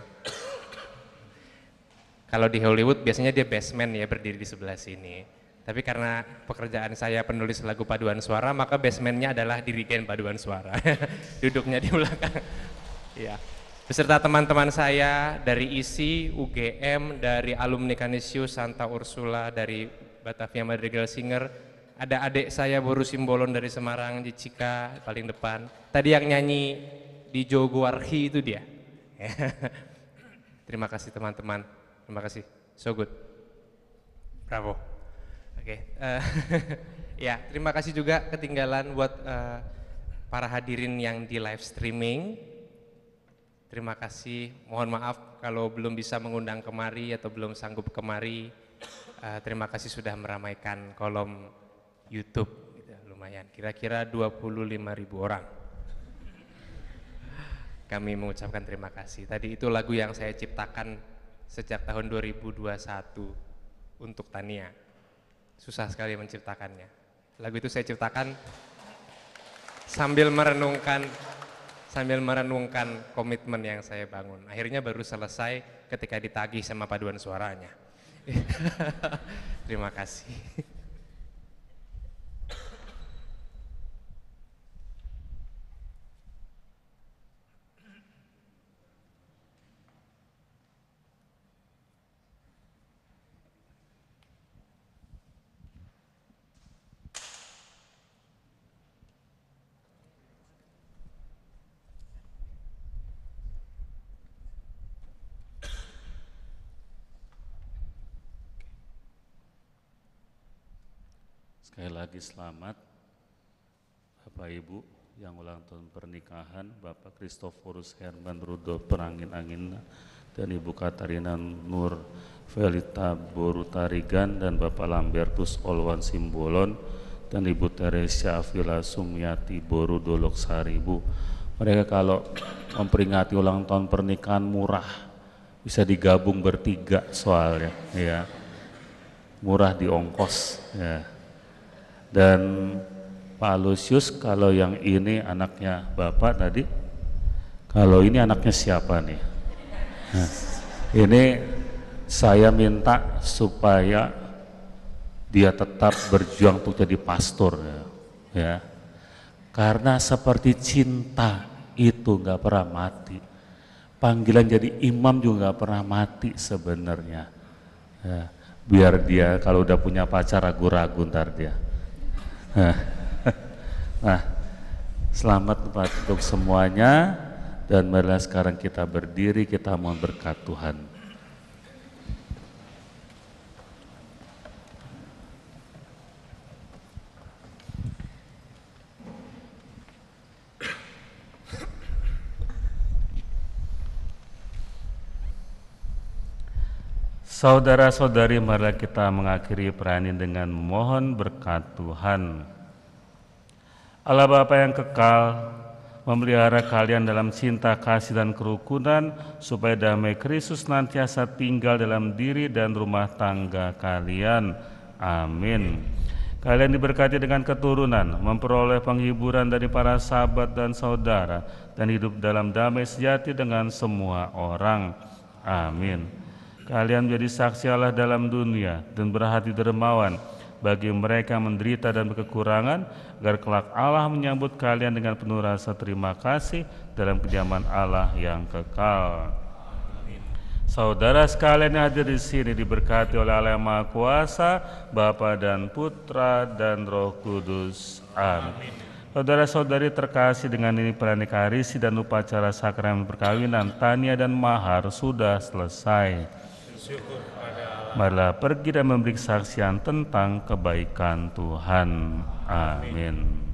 Kalau di Hollywood biasanya dia bassman ya, berdiri di sebelah sini. Tapi karena pekerjaan saya penulis lagu paduan suara, maka bassman-nya adalah dirigen paduan suara. Duduknya di belakang. Ya. Beserta teman-teman saya dari ISI, UGM, dari alumni Canisius, Santa Ursula, dari Batavia Madrigal Singer. Ada adik saya Boru Simbolon dari Semarang, di Cika, paling depan. Tadi yang nyanyi di Jogoarhi itu dia. Terima kasih teman-teman, terima kasih, so good, bravo. Oke, ya terima kasih juga ketinggalan buat para hadirin yang di live streaming. Terima kasih, mohon maaf kalau belum bisa mengundang kemari atau belum sanggup kemari. Terima kasih sudah meramaikan kolom YouTube, gitu, lumayan, kira-kira 25.000 orang. Kami mengucapkan terima kasih. Tadi itu lagu yang saya ciptakan sejak tahun 2021 untuk Tania. Susah sekali menciptakannya. Lagu itu saya ciptakan sambil merenungkan komitmen yang saya bangun. Akhirnya baru selesai ketika ditagih sama paduan suaranya. Terima kasih. Sekali lagi selamat Bapak Ibu yang ulang tahun pernikahan, Bapak Kristoforus Herman Rudolf Perangin-Angin dan Ibu Katarina Nur Velita Boru Tarigan dan Bapak Lambertus Olwan Simbolon dan Ibu Teresia Avila Sumyati Boru Dolok Saribu. Mereka kalau memperingati ulang tahun pernikahan murah, bisa digabung bertiga soalnya, ya, murah di ongkos, ya. Dan Pak Lusius, kalau yang ini anaknya Bapak tadi, kalau ini anaknya siapa nih? Nah, ini saya minta supaya dia tetap berjuang untuk jadi pastor, ya. Karena seperti cinta itu nggak pernah mati, panggilan jadi imam juga nggak pernah mati sebenarnya. Ya, biar dia kalau udah punya pacar ragu-ragu ntar dia. Nah, selamat untuk semuanya, dan marilah sekarang kita berdiri, kita mohon berkat Tuhan. Saudara-saudari, marilah kita mengakhiri perayaan ini dengan memohon berkat Tuhan. Allah Bapa yang kekal, memelihara kalian dalam cinta, kasih, dan kerukunan, supaya damai Kristus senantiasa tinggal dalam diri dan rumah tangga kalian. Amin. Kalian diberkati dengan keturunan, memperoleh penghiburan dari para sahabat dan saudara, dan hidup dalam damai sejati dengan semua orang. Amin. Kalian menjadi saksi Allah dalam dunia dan berhati dermawan bagi mereka yang menderita dan berkekurangan, agar kelak Allah menyambut kalian dengan penuh rasa terima kasih dalam kediaman Allah yang kekal. Amin. Saudara sekalian yang hadir di sini diberkati oleh Allah yang Maha Kuasa, Bapa dan Putra dan Roh Kudus. Amin. Saudara-saudari terkasih, dengan ini pernikahan Risi dan upacara sakramen perkawinan Tania dan Mahar sudah selesai. Marilah pergi dan memberi kesaksian tentang kebaikan Tuhan. Amin.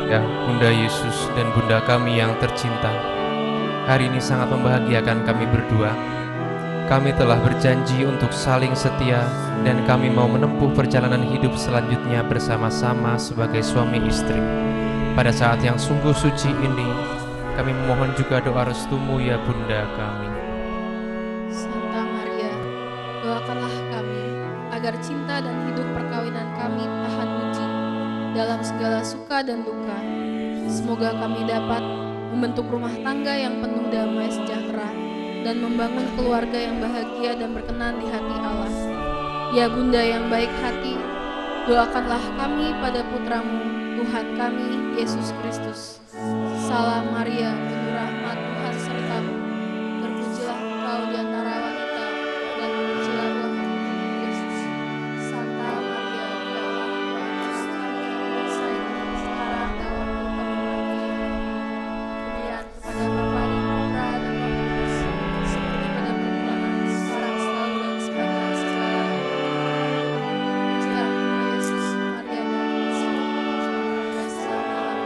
Ya, Bunda Yesus dan Bunda kami yang tercinta, hari ini sangat membahagiakan kami berdua. Kami telah berjanji untuk saling setia dan kami mau menempuh perjalanan hidup selanjutnya bersama-sama sebagai suami istri. Pada saat yang sungguh suci ini, kami memohon juga doa restumu ya Bunda kami. Santa Maria, doakanlah kami agar cinta dan hidup perkawinan kami tahan uji dalam segala suka dan duka. Semoga kami dapat membentuk rumah tangga yang penuh damai sejahtera dan membangun keluarga yang bahagia dan berkenan di hati Allah. Ya Bunda yang baik hati, doakanlah kami pada putramu, Tuhan kami, Yesus Kristus. Salam Maria, penuh rahmat, Tuhan sertamu. Terpujilah engkau di antara wanita, dan terpujilah buah tubuhmu, Yesus. Santa Maria, doalah kami yang berdosa ini, sekarang dan waktu kami mati. Kemuliaan kepada Bapa dan Putra dan Roh Kudus, seperti pada permulaan, sekarang, selalu, dan sepanjang segala abad. Pujilah engkau, Yesus, Maria dan Yesus, selamanya.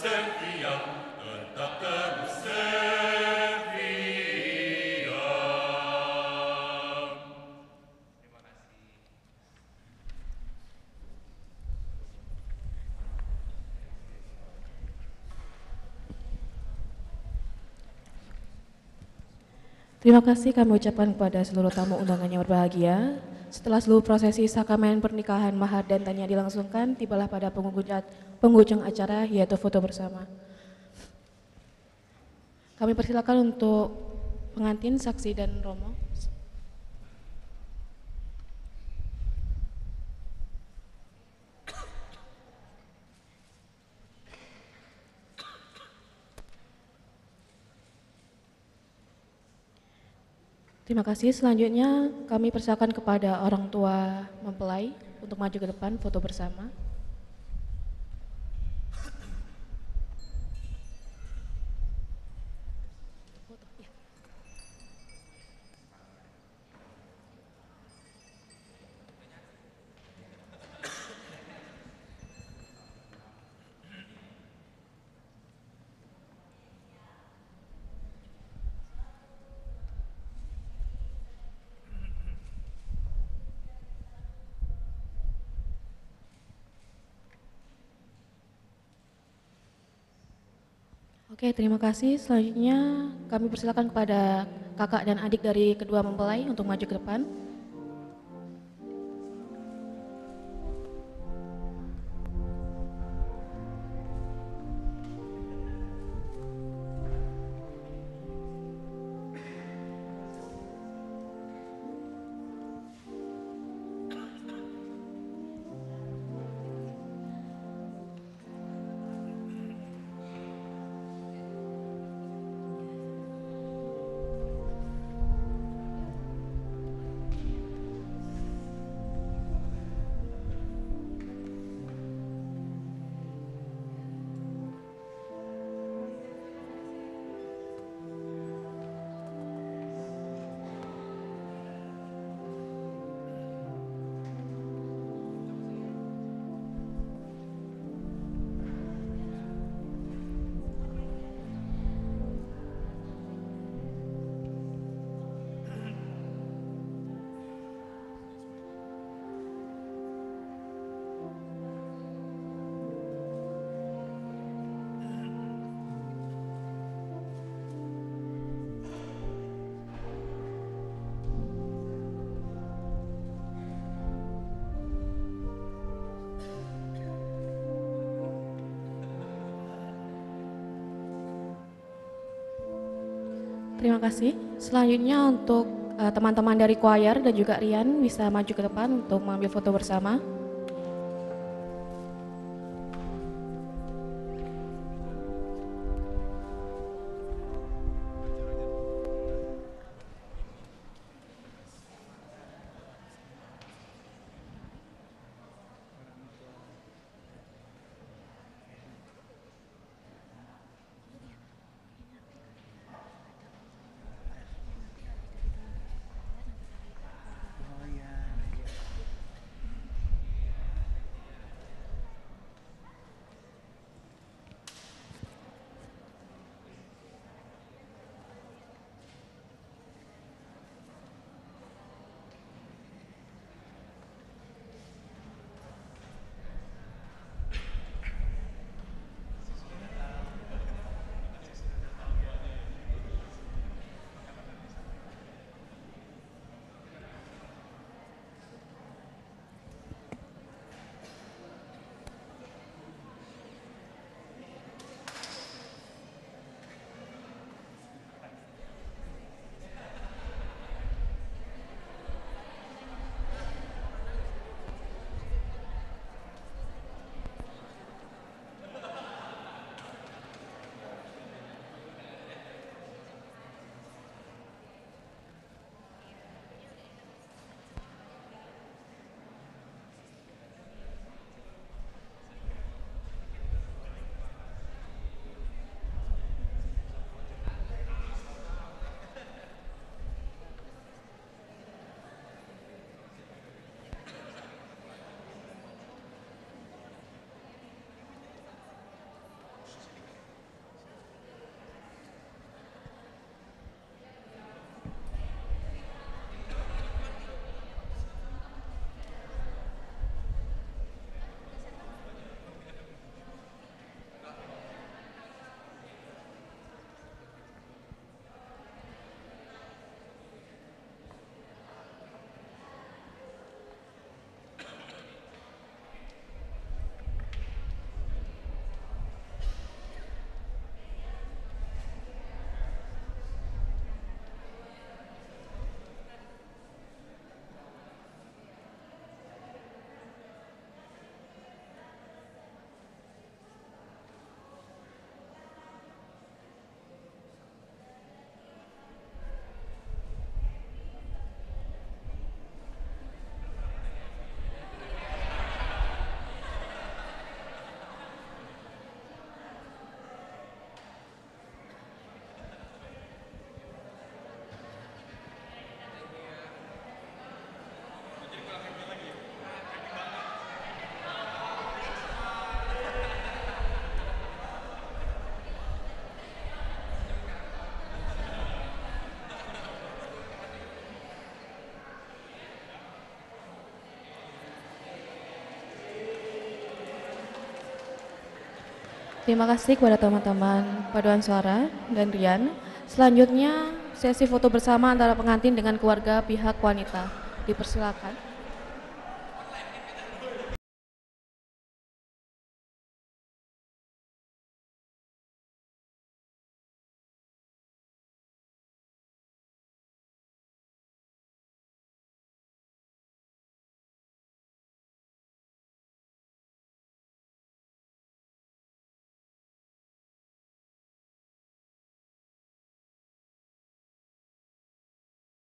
setia, tetap terus setia. Terima kasih kami ucapkan kepada seluruh tamu undangan yang berbahagia. Setelah seluruh prosesi sakramen pernikahan, mahar, dan tanya dilangsungkan, tibalah pada penghujung acara, yaitu foto bersama. Kami persilakan untuk pengantin, saksi, dan romo. Terima kasih. Selanjutnya kami persilakan kepada orang tua mempelai untuk maju ke depan foto bersama. Oke, terima kasih. Selanjutnya kami persilakan kepada kakak dan adik dari kedua mempelai untuk maju ke depan. Terima kasih. Selanjutnya untuk teman-teman dari choir dan juga Rian bisa maju ke depan untuk mengambil foto bersama. Terima kasih kepada teman-teman paduan suara dan Rian. Selanjutnya sesi foto bersama antara pengantin dengan keluarga pihak wanita. Dipersilakan.